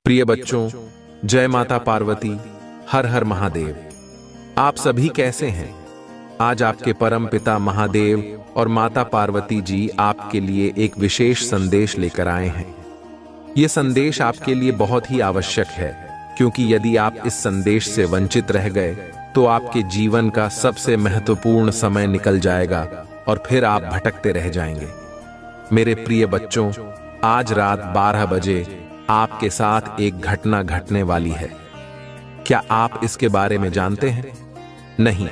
प्रिय बच्चों, जय माता पार्वती, हर हर महादेव। आप सभी कैसे हैं? आज आपके परम पिता महादेव और माता पार्वती जी आपके लिए एक विशेष संदेश लेकर आए हैं। यह संदेश आपके लिए बहुत ही आवश्यक है, क्योंकि यदि आप इस संदेश से वंचित रह गए तो आपके जीवन का सबसे महत्वपूर्ण समय निकल जाएगा और फिर आप भटकते रह जाएंगे। मेरे प्रिय बच्चों, आज रात 12 बजे आपके साथ एक घटना घटने वाली है। क्या आप इसके बारे में जानते हैं? नहीं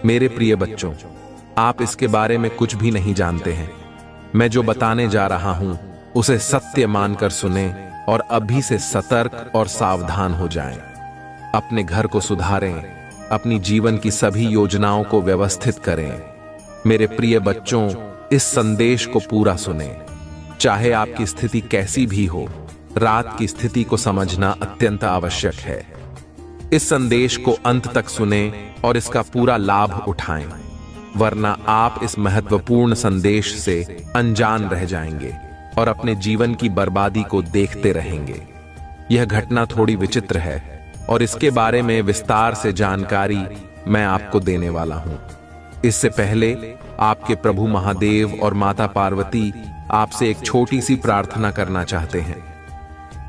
मेरे प्रिय बच्चों, आप इसके बारे में कुछ भी नहीं जानते हैं। मैं जो बताने जा रहा हूं उसे सत्य मानकर सुने और अभी से सतर्क और सावधान हो जाएं। अपने घर को सुधारें, अपनी जीवन की सभी योजनाओं को व्यवस्थित करें। मेरे प्रिय बच्चों, इस संदेश को पूरा सुने। चाहे आपकी स्थिति कैसी भी हो, रात की स्थिति को समझना अत्यंत आवश्यक है। इस संदेश को अंत तक सुने और इसका पूरा लाभ उठाएं, वरना आप इस महत्वपूर्ण संदेश से अनजान रह जाएंगे और अपने जीवन की बर्बादी को देखते रहेंगे। यह घटना थोड़ी विचित्र है और इसके बारे में विस्तार से जानकारी मैं आपको देने वाला हूं। इससे पहले आपके प्रभु महादेव और माता पार्वती आपसे एक छोटी सी प्रार्थना करना चाहते हैं।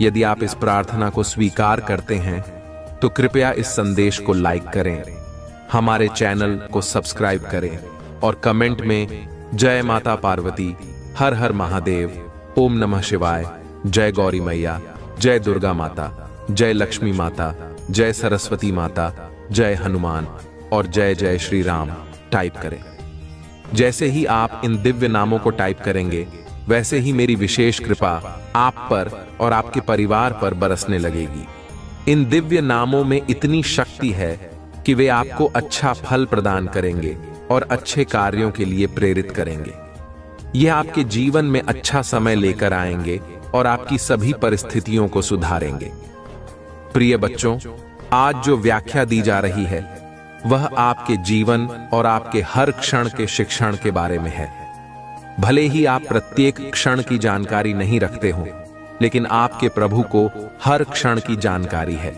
यदि आप इस प्रार्थना को स्वीकार करते हैं तो कृपया इस संदेश को लाइक करें, हमारे चैनल को सब्सक्राइब करें और कमेंट में जय माता पार्वती, हर हर महादेव, ओम नमः शिवाय, जय गौरी मैया, जय दुर्गा माता, जय लक्ष्मी माता, जय सरस्वती माता, जय हनुमान और जय जय श्री राम टाइप करें। जैसे ही आप इन दिव्य नामों को टाइप करेंगे, वैसे ही मेरी विशेष कृपा आप पर और आपके परिवार पर बरसने लगेगी। इन दिव्य नामों में इतनी शक्ति है कि वे आपको अच्छा फल प्रदान करेंगे और अच्छे कार्यों के लिए प्रेरित करेंगे। यह आपके जीवन में अच्छा समय लेकर आएंगे और आपकी सभी परिस्थितियों को सुधारेंगे। प्रिय बच्चों, आज जो व्याख्या दी जा रही है वह आपके जीवन और आपके हर क्षण के शिक्षण के बारे में है। भले ही आप प्रत्येक क्षण की जानकारी नहीं रखते हो, लेकिन आपके प्रभु को हर क्षण की जानकारी है।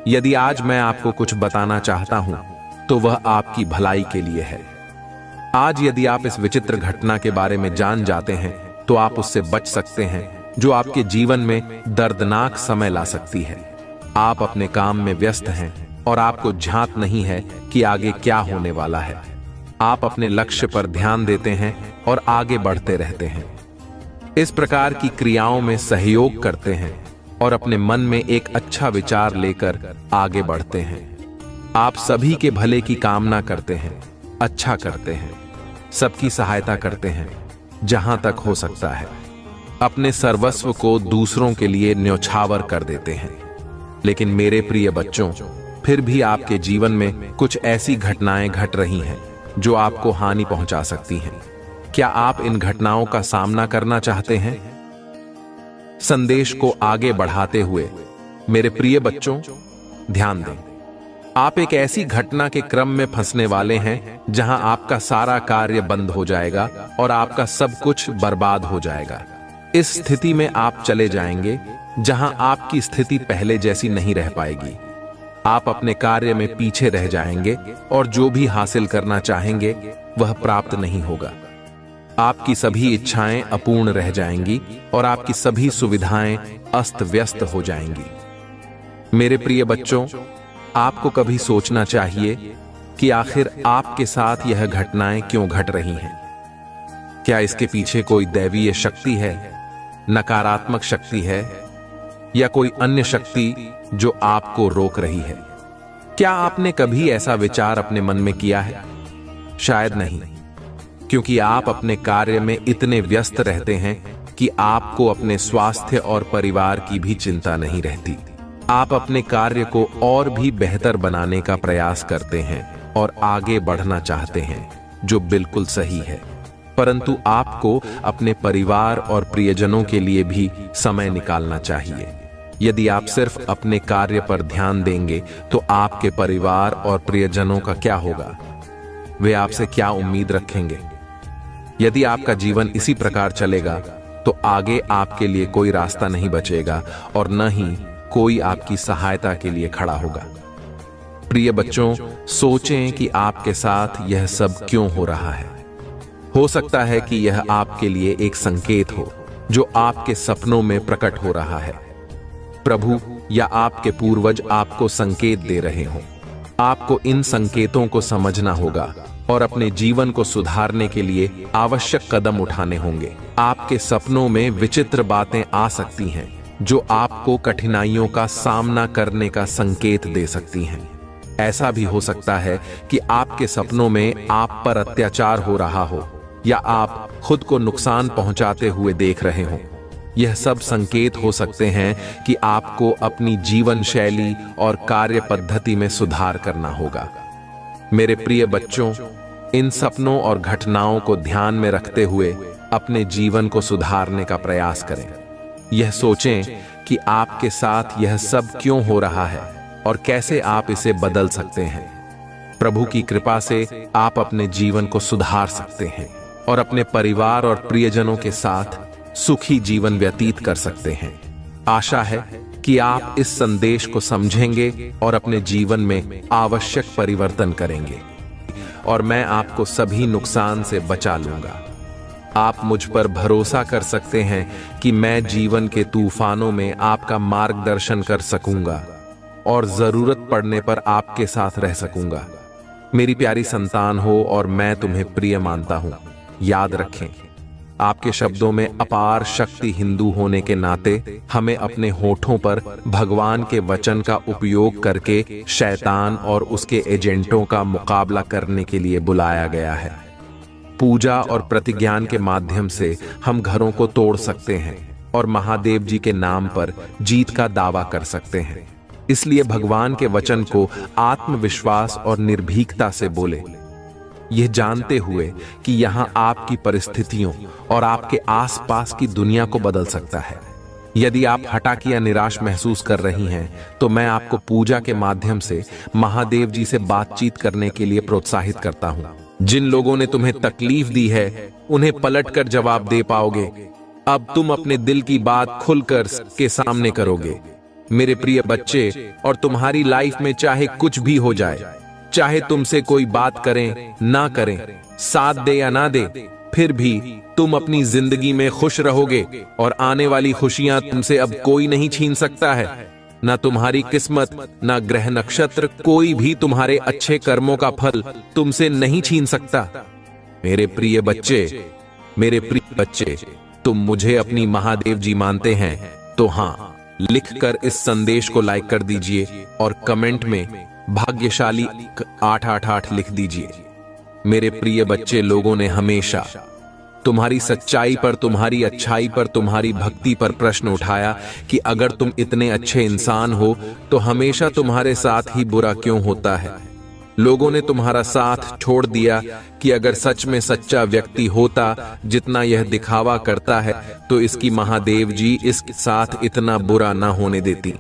यदि आज मैं आपको कुछ बताना चाहता हूं तो वह आपकी भलाई के लिए है। आज यदि आप इस विचित्र घटना के बारे में जान जाते हैं तो आप उससे बच सकते हैं, जो आपके जीवन में दर्दनाक समय ला सकती है। आप अपने काम में व्यस्त हैं और आपको झांक नहीं है कि आगे क्या होने वाला है। आप अपने लक्ष्य पर ध्यान देते हैं और आगे बढ़ते रहते हैं। इस प्रकार की क्रियाओं में सहयोग करते हैं और अपने मन में एक अच्छा विचार लेकर आगे बढ़ते हैं। आप सभी के भले की कामना करते हैं, अच्छा करते हैं, सबकी सहायता करते हैं जहां तक हो सकता है। अपने सर्वस्व को दूसरों के लिए न्यौछावर कर देते हैं। लेकिन मेरे प्रिय बच्चों, फिर भी आपके जीवन में कुछ ऐसी घटनाएं घट रही हैं जो आपको हानि पहुंचा सकती हैं। क्या आप इन घटनाओं का सामना करना चाहते हैं? संदेश को आगे बढ़ाते हुए मेरे प्रिय बच्चों, ध्यान दें। आप एक ऐसी घटना के क्रम में फंसने वाले हैं जहां आपका सारा कार्य बंद हो जाएगा और आपका सब कुछ बर्बाद हो जाएगा। इस स्थिति में आप चले जाएंगे जहां आपकी स्थिति पहले जैसी नहीं रह पाएगी। आप अपने कार्य में पीछे रह जाएंगे और जो भी हासिल करना चाहेंगे वह प्राप्त नहीं होगा। आपकी सभी इच्छाएं अपूर्ण रह जाएंगी और आपकी सभी सुविधाएं अस्त व्यस्त हो जाएंगी। मेरे प्रिय बच्चों, आपको कभी सोचना चाहिए कि आखिर आपके साथ यह घटनाएं क्यों घट रही हैं। क्या इसके पीछे कोई दैवीय शक्ति है, नकारात्मक शक्ति है, या कोई अन्य शक्ति जो आपको रोक रही है? क्या आपने कभी ऐसा विचार अपने मन में किया है? शायद नहीं, क्योंकि आप अपने कार्य में इतने व्यस्त रहते हैं कि आपको अपने स्वास्थ्य और परिवार की भी चिंता नहीं रहती। आप अपने कार्य को और भी बेहतर बनाने का प्रयास करते हैं और आगे बढ़ना चाहते हैं, जो बिल्कुल सही है। परंतु आपको अपने परिवार और प्रियजनों के लिए भी समय निकालना चाहिए। यदि आप सिर्फ अपने कार्य पर ध्यान देंगे तो आपके परिवार और प्रियजनों का क्या होगा? वे आपसे क्या उम्मीद रखेंगे? यदि आपका जीवन इसी प्रकार चलेगा तो आगे आपके लिए कोई रास्ता नहीं बचेगा और न ही कोई आपकी सहायता के लिए खड़ा होगा। प्रिय बच्चों, सोचें कि आपके साथ यह सब क्यों हो रहा है। हो सकता है कि यह आपके लिए एक संकेत हो जो आपके सपनों में प्रकट हो रहा है। प्रभु या आपके पूर्वज आपको संकेत दे रहे हों। आपको इन संकेतों को समझना होगा और अपने जीवन को सुधारने के लिए आवश्यक कदम उठाने होंगे। आपके सपनों में विचित्र बातें आ सकती हैं जो आपको कठिनाइयों का सामना करने का संकेत दे सकती हैं। ऐसा भी हो सकता है कि आपके सपनों में आप पर अत्याचार हो रहा हो या आप खुद को नुकसान पहुंचाते हुए देख रहे हों। यह सब संकेत हो सकते हैं कि आपको अपनी जीवन शैली और कार्य पद्धति में सुधार करना होगा। मेरे प्रिय बच्चों, इन सपनों और घटनाओं को ध्यान में रखते हुए अपने जीवन को सुधारने का प्रयास करें। यह सोचें कि आपके साथ यह सब क्यों हो रहा है और कैसे आप इसे बदल सकते हैं। प्रभु की कृपा से आप अपने जीवन को सुधार सकते हैं और अपने परिवार और प्रियजनों के साथ सुखी जीवन व्यतीत कर सकते हैं। आशा है कि आप इस संदेश को समझेंगे और अपने जीवन में आवश्यक परिवर्तन करेंगे और मैं आपको सभी नुकसान से बचा लूंगा। आप मुझ पर भरोसा कर सकते हैं कि मैं जीवन के तूफानों में आपका मार्गदर्शन कर सकूंगा और जरूरत पड़ने पर आपके साथ रह सकूंगा। मेरी प्यारी संतान हो और मैं तुम्हें प्रिय मानता हूं। याद रखें, आपके शब्दों में अपार शक्ति हिंदू होने के नाते हमें अपने होठों पर भगवान के वचन का उपयोग करके शैतान और उसके एजेंटों का मुकाबला करने के लिए बुलाया गया है। पूजा और प्रतिज्ञान के माध्यम से हम घरों को तोड़ सकते हैं और महादेव जी के नाम पर जीत का दावा कर सकते हैं। इसलिए भगवान के वचन को आत्मविश्वास और निर्भीकता से बोले, यह जानते हुए कि यहां आपकी परिस्थितियों और आपके आसपास की दुनिया को बदल सकता है। यदि आप हताश या निराश महसूस कर रही हैं, तो मैं आपको पूजा के माध्यम से महादेव जी से बातचीत करने के लिए प्रोत्साहित करता हूं। जिन लोगों ने तुम्हें तकलीफ दी है, उन्हें पलटकर जवाब दे पाओगे। अब तुम अपने दिल की बात खुलकर के सामने करोगे। मेरे प्रिय बच्चे, और तुम्हारी लाइफ में चाहे कुछ भी हो जाए, चाहे तुमसे कोई बात करें ना करें, साथ दे या ना दे, फिर भी तुम अपनी जिंदगी में खुश रहोगे और आने वाली खुशियां तुमसे अब कोई नहीं छीन सकता है। ना तुम्हारी किस्मत, ना ग्रह नक्षत्र, कोई भी तुम्हारे अच्छे कर्मों का फल तुमसे नहीं छीन सकता। मेरे प्रिय बच्चे, तुम मुझे अपनी महादेव जी मानते हैं तो हाँ, लिखकर इस संदेश को लाइक कर दीजिए और कमेंट में भाग्यशाली 888 लिख दीजिए। मेरे प्रिय बच्चे, लोगों ने हमेशा तुम्हारी सच्चाई पर, तुम्हारी अच्छाई पर, तुम्हारी भक्ति पर प्रश्न उठाया कि अगर तुम इतने अच्छे इंसान हो तो हमेशा तुम्हारे साथ ही बुरा क्यों होता है। लोगों ने तुम्हारा साथ छोड़ दिया कि अगर सच में सच्चा व्यक्ति होता जितना यह दिखावा करता है तो इसकी महादेव जी इसके साथ इतना बुरा ना होने देती।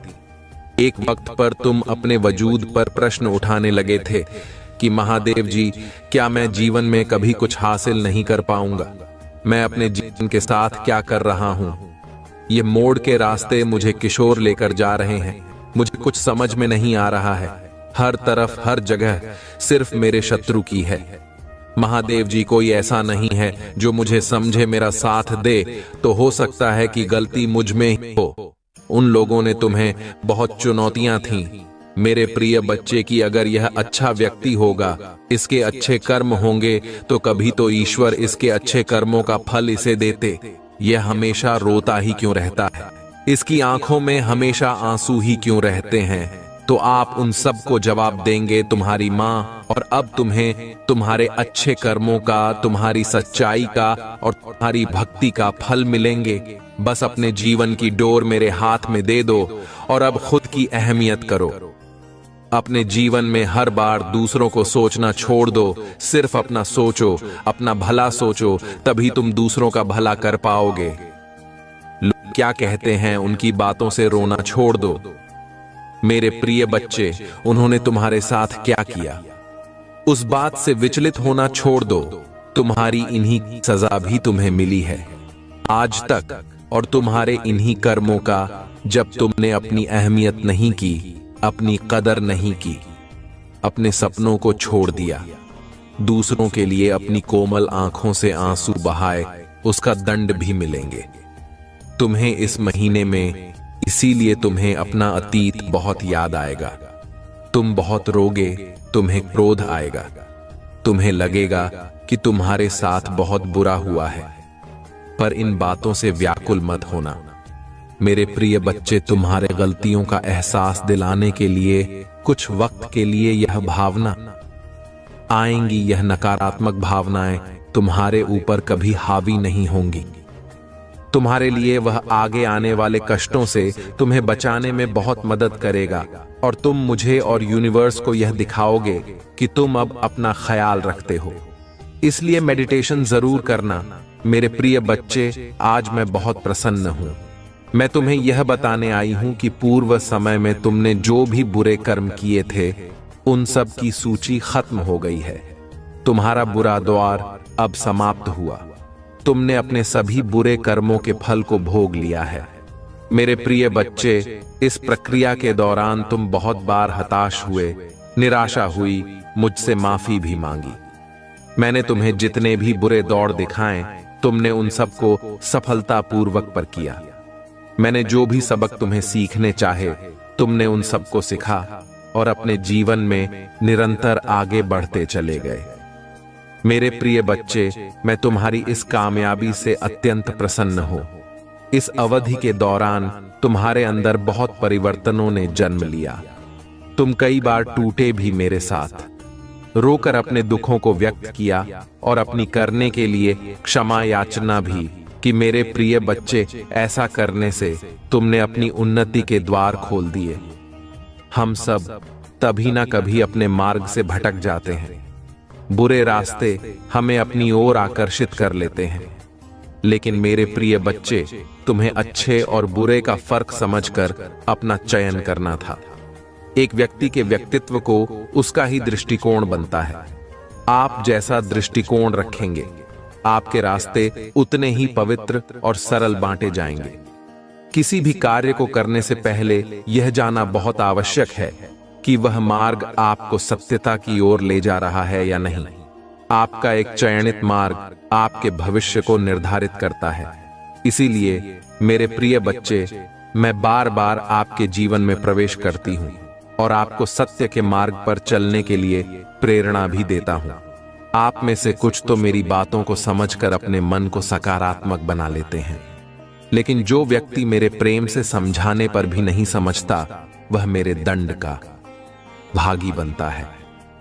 एक वक्त पर तुम अपने वजूद पर प्रश्न उठाने लगे थे कि महादेव जी, क्या मैं जीवन में कभी कुछ हासिल नहीं कर पाऊंगा? मैं अपने जीवन के साथ क्या कर रहा हूं? ये मोड़ के रास्ते मुझे किशोर लेकर जा रहे हैं। मुझे कुछ समझ में नहीं आ रहा है। हर तरफ, हर जगह सिर्फ मेरे शत्रु की है। महादेव जी, कोई ऐसा नहीं है जो मुझे समझे, मेरा साथ दे। तो हो सकता है कि गलती मुझ में ही हो। उन लोगों ने तुम्हें बहुत चुनौतियां थीं। मेरे प्रिय बच्चे, की अगर यह अच्छा व्यक्ति होगा, इसके अच्छे कर्म होंगे, तो कभी तो ईश्वर इसके अच्छे कर्मों का फल इसे देते। यह हमेशा रोता ही क्यों रहता है? इसकी आंखों में हमेशा आंसू ही क्यों रहते हैं? तो आप उन सब को जवाब देंगे तुम्हारी माँ, और अब तुम्हें तुम्हारे अच्छे कर्मों का, तुम्हारी सच्चाई का और तुम्हारी भक्ति का फल मिलेंगे। बस अपने जीवन की डोर मेरे हाथ में दे दो और अब खुद की अहमियत करो। अपने जीवन में हर बार दूसरों को सोचना छोड़ दो। सिर्फ अपना सोचो, अपना भला सोचो, तभी तुम दूसरों का भला कर पाओगे। लोग क्या कहते हैं, उनकी बातों से रोना छोड़ दो। मेरे प्रिय बच्चे, उन्होंने तुम्हारे साथ क्या किया, उस बात से विचलित होना छोड़ दो। तुम्हारी इन्हीं सजा भी तुम्हें मिली है। आज तक और तुम्हारे इन्हीं कर्मों का, जब तुमने अपनी अहमियत नहीं की, अपनी कदर नहीं की, अपने सपनों को छोड़ दिया, दूसरों के लिए अपनी कोमल आंखों से आंसू बहाए, उसका दंड भी मिलेंगे तुम्हें इस महीने में। इसीलिए तुम्हें अपना अतीत बहुत याद आएगा। तुम बहुत रोगे, तुम्हें क्रोध आएगा, तुम्हें लगेगा कि तुम्हारे साथ बहुत बुरा हुआ है। पर इन बातों से व्याकुल मत होना मेरे प्रिय बच्चे। तुम्हारे गलतियों का एहसास दिलाने के लिए कुछ वक्त के लिए यह भावना आएंगी। यह नकारात्मक भावनाएं तुम्हारे ऊपर कभी हावी नहीं होंगी। तुम्हारे लिए वह आगे आने वाले कष्टों से तुम्हें बचाने में बहुत मदद करेगा और तुम मुझे और यूनिवर्स को यह दिखाओगे कि तुम अब अपना ख्याल रखते हो। इसलिए मेडिटेशन जरूर करना मेरे प्रिय बच्चे। आज मैं बहुत प्रसन्न हूं। मैं तुम्हें यह बताने आई हूं कि पूर्व समय में तुमने जो भी बुरे कर्म किए थे, उन सब की सूची खत्म हो गई है। तुम्हारा बुरा दौर अब समाप्त हुआ। तुमने अपने सभी बुरे कर्मों के फल को भोग लिया है। मेरे प्रिय बच्चे, इस प्रक्रिया के दौरान तुम बहुत बार हताश हुए, निराशा हुई, मुझसे माफी भी मांगी। मैंने तुम्हें जितने भी बुरे दौर दिखाए, तुमने उन सबको सफलतापूर्वक पर किया। मैंने जो भी सबक तुम्हें सीखने चाहे, तुमने उन सबको सिखा और अपने जीवन में निरंतर आगे बढ़ते चले गए। मेरे प्रिय बच्चे, मैं तुम्हारी इस कामयाबी से अत्यंत प्रसन्न हूं। इस अवधि के दौरान तुम्हारे अंदर बहुत परिवर्तनों ने जन्म लिया। तुम कई बार टूटे भी मेरे साथ, रोकर अपने दुखों को व्यक्त किया और अपनी करने के लिए क्षमा याचना भी कि मेरे प्रिय बच्चे, ऐसा करने से तुमने अपनी उन्नति के द्वार खोल दिए। हम सब तभी ना कभी अपने मार्ग से भटक जाते हैं। बुरे रास्ते हमें अपनी ओर आकर्षित कर लेते हैं, लेकिन मेरे प्रिय बच्चे, तुम्हें अच्छे और बुरे का फर्क समझकर अपना चयन करना था। एक व्यक्ति के व्यक्तित्व को उसका ही दृष्टिकोण बनता है। आप जैसा दृष्टिकोण रखेंगे, आपके रास्ते उतने ही पवित्र और सरल बांटे जाएंगे। किसी भी कार्य को करने से पहले यह जानना बहुत आवश्यक है कि वह मार्ग आपको सत्यता की ओर ले जा रहा है या नहीं। आपका एक चयनित मार्ग आपके भविष्य को निर्धारित करता है। इसीलिए मेरे प्रिय बच्चे, मैं बार बार आपके जीवन में प्रवेश करती हूँ और आपको सत्य के मार्ग पर चलने के लिए प्रेरणा भी देता हूँ। आप में से कुछ तो मेरी बातों को समझकर अपने मन को सकारात्मक बना लेते हैं, लेकिन जो व्यक्ति मेरे प्रेम से समझाने पर भी नहीं समझता, वह मेरे दंड का भागी बनता है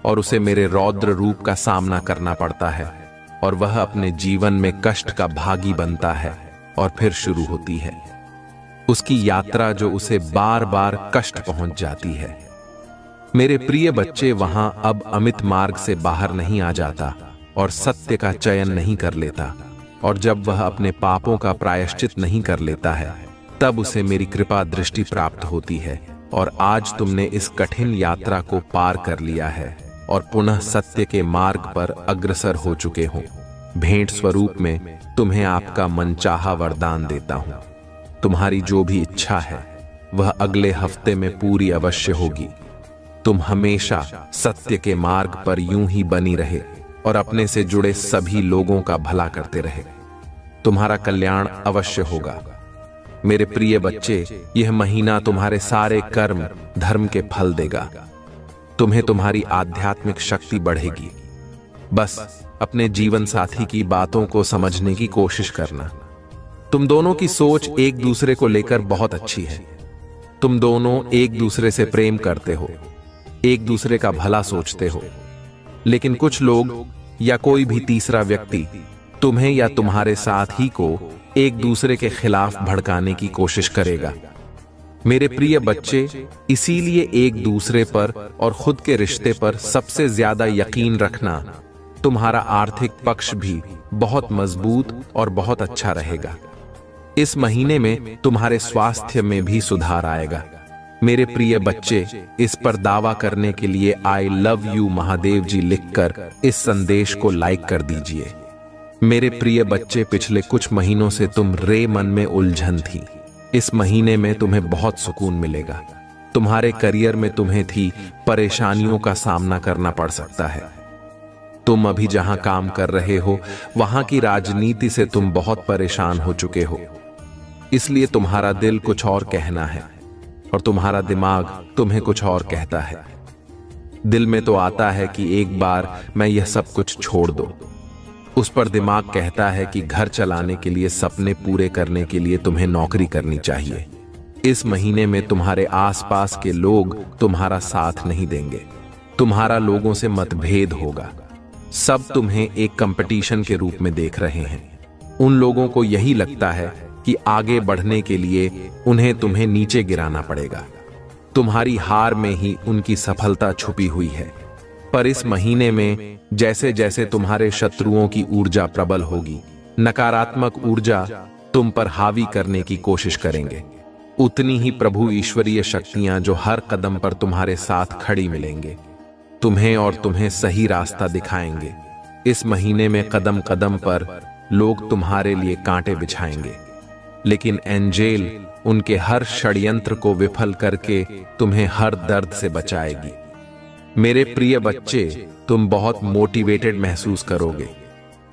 और उसे मेरे रौद्र रूप का सामना करना पड़ता है और वह अपने जीवन में कष्ट का भागी बनता है। और फिर शुरू होती है उसकी यात्रा, जो उसे बार बार कष्ट पहुंच जाती है। मेरे प्रिय बच्चे, वहां अब अमित मार्ग से बाहर नहीं आ जाता और सत्य का चयन नहीं कर लेता, और जब वह अपने पापों का प्रायश्चित नहीं कर लेता है, तब उसे मेरी कृपा दृष्टि प्राप्त होती है। और आज तुमने इस कठिन यात्रा को पार कर लिया है और पुनः सत्य के मार्ग पर अग्रसर हो चुके हो। भेंट स्वरूप में तुम्हें आपका मनचाहा वरदान देता हूं। तुम्हारी जो भी इच्छा है वह अगले हफ्ते में पूरी अवश्य होगी। तुम हमेशा सत्य के मार्ग पर यूं ही बनी रहे और अपने से जुड़े सभी लोगों का भला करते रहे। तुम्हारा कल्याण अवश्य होगा। मेरे प्रिय बच्चे, यह महीना तुम्हारे सारे कर्म धर्म के फल देगा। तुम्हें तुम्हारी आध्यात्मिक शक्ति बढ़ेगी। बस अपने जीवन साथी की बातों को समझने की कोशिश करना। तुम दोनों की सोच एक दूसरे को लेकर बहुत अच्छी है। तुम दोनों एक दूसरे से प्रेम करते हो, एक दूसरे का भला सोचते हो, लेकिन कुछ लोग या कोई भी तीसरा व्यक्ति तुम्हें या तुम्हारे साथी को एक दूसरे के खिलाफ भड़काने की कोशिश करेगा। मेरे प्रिय बच्चे, इसीलिए एक दूसरे पर और खुद के रिश्ते पर सबसे ज्यादा यकीन रखना। तुम्हारा आर्थिक पक्ष भी बहुत मजबूत और बहुत अच्छा रहेगा। इस महीने में तुम्हारे स्वास्थ्य में भी सुधार आएगा। मेरे प्रिय बच्चे, इस पर दावा करने के लिए आई लव यू महादेव जी लिखकर इस संदेश को लाइक कर दीजिए। मेरे प्रिय बच्चे, पिछले कुछ महीनों से तुम रे मन में उलझन थी। इस महीने में तुम्हें बहुत सुकून मिलेगा। तुम्हारे करियर में तुम्हें थी परेशानियों का सामना करना पड़ सकता है। तुम अभी जहां काम कर रहे हो वहां की राजनीति से तुम बहुत परेशान हो चुके हो, इसलिए तुम्हारा दिल कुछ और कहना है और तुम्हारा दिमाग तुम्हें कुछ और कहता है। दिल में तो आता है कि एक बार मैं यह सब कुछ छोड़ दूं। उस पर दिमाग कहता है कि घर चलाने के लिए, सपने पूरे करने के लिए तुम्हें नौकरी करनी चाहिए। इस महीने में तुम्हारे आसपास के लोग तुम्हारा साथ नहीं देंगे। तुम्हारा लोगों से मतभेद होगा। सब तुम्हें एक कंपटीशन के रूप में देख रहे हैं। उन लोगों को यही लगता है कि आगे बढ़ने के लिए उन्हें तुम्हें नीचे गिराना पड़ेगा। तुम्हारी हार में ही उनकी सफलता छुपी हुई है। पर इस महीने में जैसे जैसे तुम्हारे शत्रुओं की ऊर्जा प्रबल होगी, नकारात्मक ऊर्जा तुम पर हावी करने की कोशिश करेंगे, उतनी ही प्रभु ईश्वरीय शक्तियां जो हर कदम पर तुम्हारे साथ खड़ी मिलेंगे, तुम्हें और तुम्हें सही रास्ता दिखाएंगे। इस महीने में कदम कदम पर लोग तुम्हारे लिए कांटे बिछाएंगे, लेकिन एंजेल उनके हर षड्यंत्र को विफल करके तुम्हें हर दर्द से बचाएगी। मेरे प्रिय बच्चे, तुम बहुत मोटिवेटेड महसूस करोगे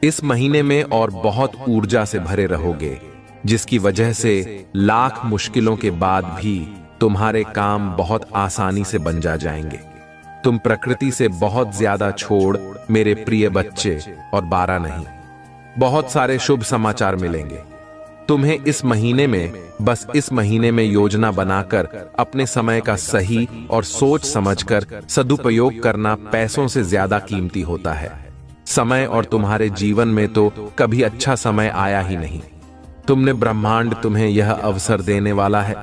इस महीने में और बहुत ऊर्जा से भरे रहोगे, जिसकी वजह से लाख मुश्किलों के बाद भी तुम्हारे काम बहुत आसानी से बन जाएंगे। तुम प्रकृति से बहुत ज्यादा छोड़ मेरे प्रिय बच्चे और 12 नहीं, बहुत सारे शुभ समाचार मिलेंगे। तुम्हें इस महीने में, बस इस महीने में योजना बनाकर अपने समय का सही और सोच समझकर सदुपयोग करना पैसों से ज्यादा कीमती होता है। समय और तुम्हारे जीवन में तो कभी अच्छा समय आया ही नहीं। तुमने ब्रह्मांड तुम्हें यह अवसर देने वाला है।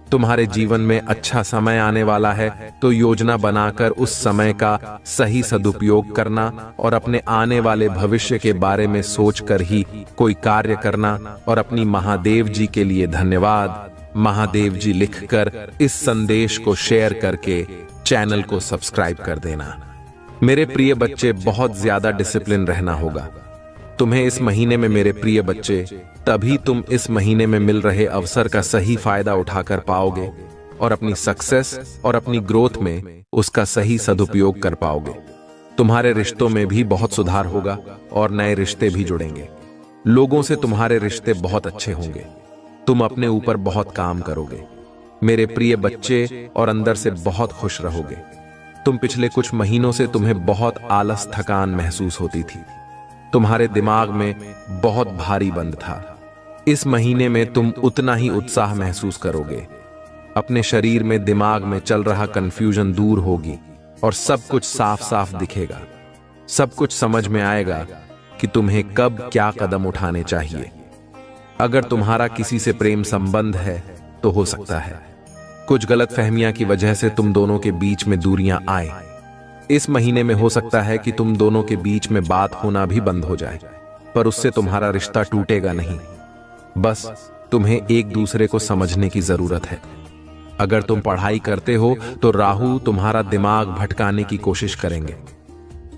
तुम्हारे जीवन में अच्छा समय आने वाला है, तो योजना बनाकर उस समय का सही सदुपयोग करना और अपने आने वाले भविष्य के बारे में सोचकर ही कोई कार्य करना और अपनी महादेव जी के लिए धन्यवाद महादेव जी लिखकर इस संदेश को शेयर करके चैनल को सब्सक्राइब कर देना। मेरे प्रिय बच्चे, बहुत ज्यादा डिसिप्लिन रहना होगा तुम्हें इस महीने में। मेरे प्रिय बच्चे, तभी तुम इस महीने में मिल रहे अवसर का सही फायदा उठाकर पाओगे और अपनी सक्सेस और अपनी ग्रोथ में उसका सही सदुपयोग कर पाओगे। तुम्हारे रिश्तों में भी बहुत सुधार होगा और नए रिश्ते भी जुड़ेंगे। लोगों से तुम्हारे रिश्ते बहुत अच्छे होंगे। तुम अपने ऊपर बहुत काम करोगे मेरे प्रिय बच्चे, और अंदर से बहुत खुश रहोगे। तुम पिछले कुछ महीनों से तुम्हें बहुत आलस, थकान महसूस होती थी। तुम्हारे दिमाग में बहुत भारी बंद था। इस महीने में तुम उतना ही उत्साह महसूस करोगे। अपने शरीर में, दिमाग में चल रहा कंफ्यूजन दूर होगी और सब कुछ साफ साफ दिखेगा। सब कुछ समझ में आएगा कि तुम्हें कब क्या कदम उठाने चाहिए। अगर तुम्हारा किसी से प्रेम संबंध है तो हो सकता है कुछ गलतफहमियां की वजह से तुम दोनों के बीच में दूरियां आए। इस महीने में हो सकता है कि तुम दोनों के बीच में बात होना भी बंद हो जाए, पर उससे तुम्हारा रिश्ता टूटेगा नहीं। बस तुम्हें एक दूसरे को समझने की जरूरत है। अगर तुम पढ़ाई करते हो तो राहु तुम्हारा दिमाग भटकाने की कोशिश करेंगे।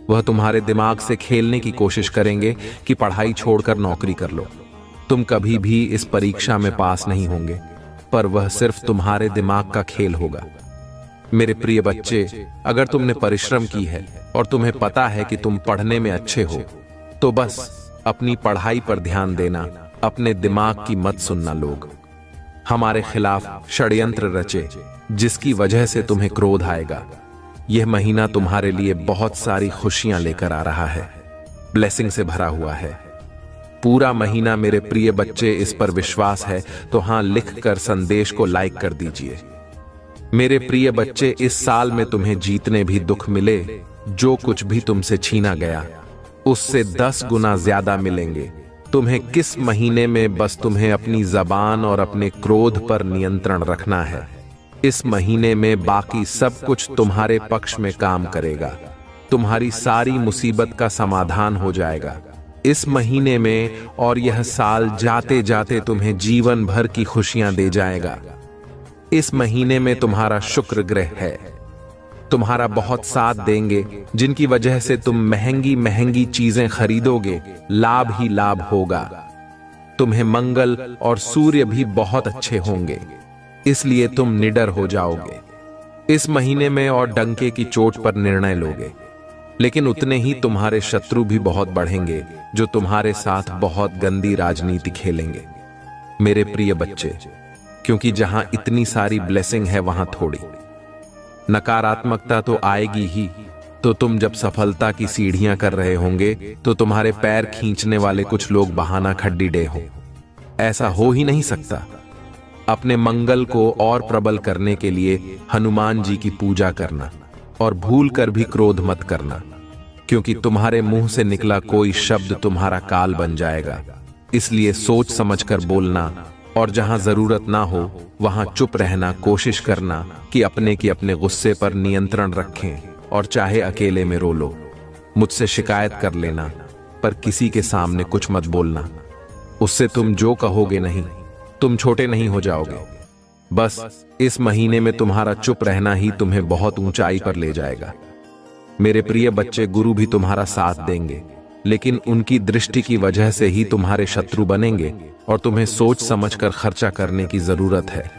वह तुम्हारे दिमाग से खेलने की कोशिश करेंगे कि पढ़ाई छोड़कर नौकरी कर लो। तुम कभी भी इस परीक्षा में पास नहीं होंगे, पर वह सिर्फ तुम्हारे दिमाग का खेल होगा। मेरे प्रिय बच्चे, अगर तुमने परिश्रम की है और तुम्हें पता है कि तुम पढ़ने में अच्छे हो, तो बस अपनी पढ़ाई पर ध्यान देना, अपने दिमाग की मत सुनना। लोग हमारे खिलाफ षड्यंत्र रचे, जिसकी वजह से तुम्हें क्रोध आएगा। यह महीना तुम्हारे लिए बहुत सारी खुशियां लेकर आ रहा है, ब्लेसिंग से भरा हुआ है। पूरा महीना मेरे प्रिय बच्चे, इस पर विश्वास है तो हां लिखकर संदेश को लाइक कर दीजिए। मेरे प्रिय बच्चे, इस साल में तुम्हें जीतने भी दुख मिले, जो कुछ भी तुमसे छीना गया उससे 10 गुना ज्यादा मिलेंगे। तुम्हें किस महीने में बस तुम्हें अपनी जबान और अपने क्रोध पर नियंत्रण रखना है। इस महीने में बाकी सब कुछ तुम्हारे पक्ष में काम करेगा। तुम्हारी सारी मुसीबत का समाधान हो जाएगा इस महीने में, और यह साल जाते जाते तुम्हें जीवन भर की खुशियां दे जाएगा। इस महीने में तुम्हारा शुक्र ग्रह है, तुम्हारा बहुत साथ देंगे, जिनकी वजह से तुम महंगी महंगी चीजें खरीदोगे, लाभ ही लाभ होगा। तुम्हें मंगल और सूर्य भी बहुत अच्छे होंगे, इसलिए तुम निडर हो जाओगे इस महीने में और डंके की चोट पर निर्णय लोगे। लेकिन उतने ही तुम्हारे शत्रु भी बहुत बढ़ेंगे, जो तुम्हारे साथ बहुत गंदी राजनीति खेलेंगे। मेरे प्रिय बच्चे, क्योंकि जहां इतनी सारी ब्लेसिंग है वहां थोड़ी नकारात्मकता तो आएगी ही। तो तुम जब सफलता की सीढ़ियां कर रहे होंगे तो तुम्हारे पैर खींचने वाले कुछ लोग बहाना खड्डी डे हो। ऐसा हो ही नहीं सकता। अपने मंगल को और प्रबल करने के लिए हनुमान जी की पूजा करना और भूल कर भी क्रोध मत करना, क्योंकि तुम्हारे मुंह से निकला कोई शब्द तुम्हारा काल बन जाएगा। इसलिए सोच समझकर बोलना और जहां जरूरत ना हो वहां चुप रहना। कोशिश करना कि अपने गुस्से पर नियंत्रण रखें और चाहे अकेले में रो लो। मुझसे शिकायत कर लेना, पर किसी के सामने कुछ मत बोलना। उससे तुम जो कहोगे नहीं, तुम छोटे नहीं हो जाओगे। बस इस महीने में तुम्हारा चुप रहना ही तुम्हें बहुत ऊंचाई पर ले जाएगा। मेरे प्रिय बच्चे, गुरु भी तुम्हारा साथ देंगे, लेकिन उनकी दृष्टि की वजह से ही तुम्हारे शत्रु बनेंगे और तुम्हें सोच समझकर खर्चा करने की जरूरत है।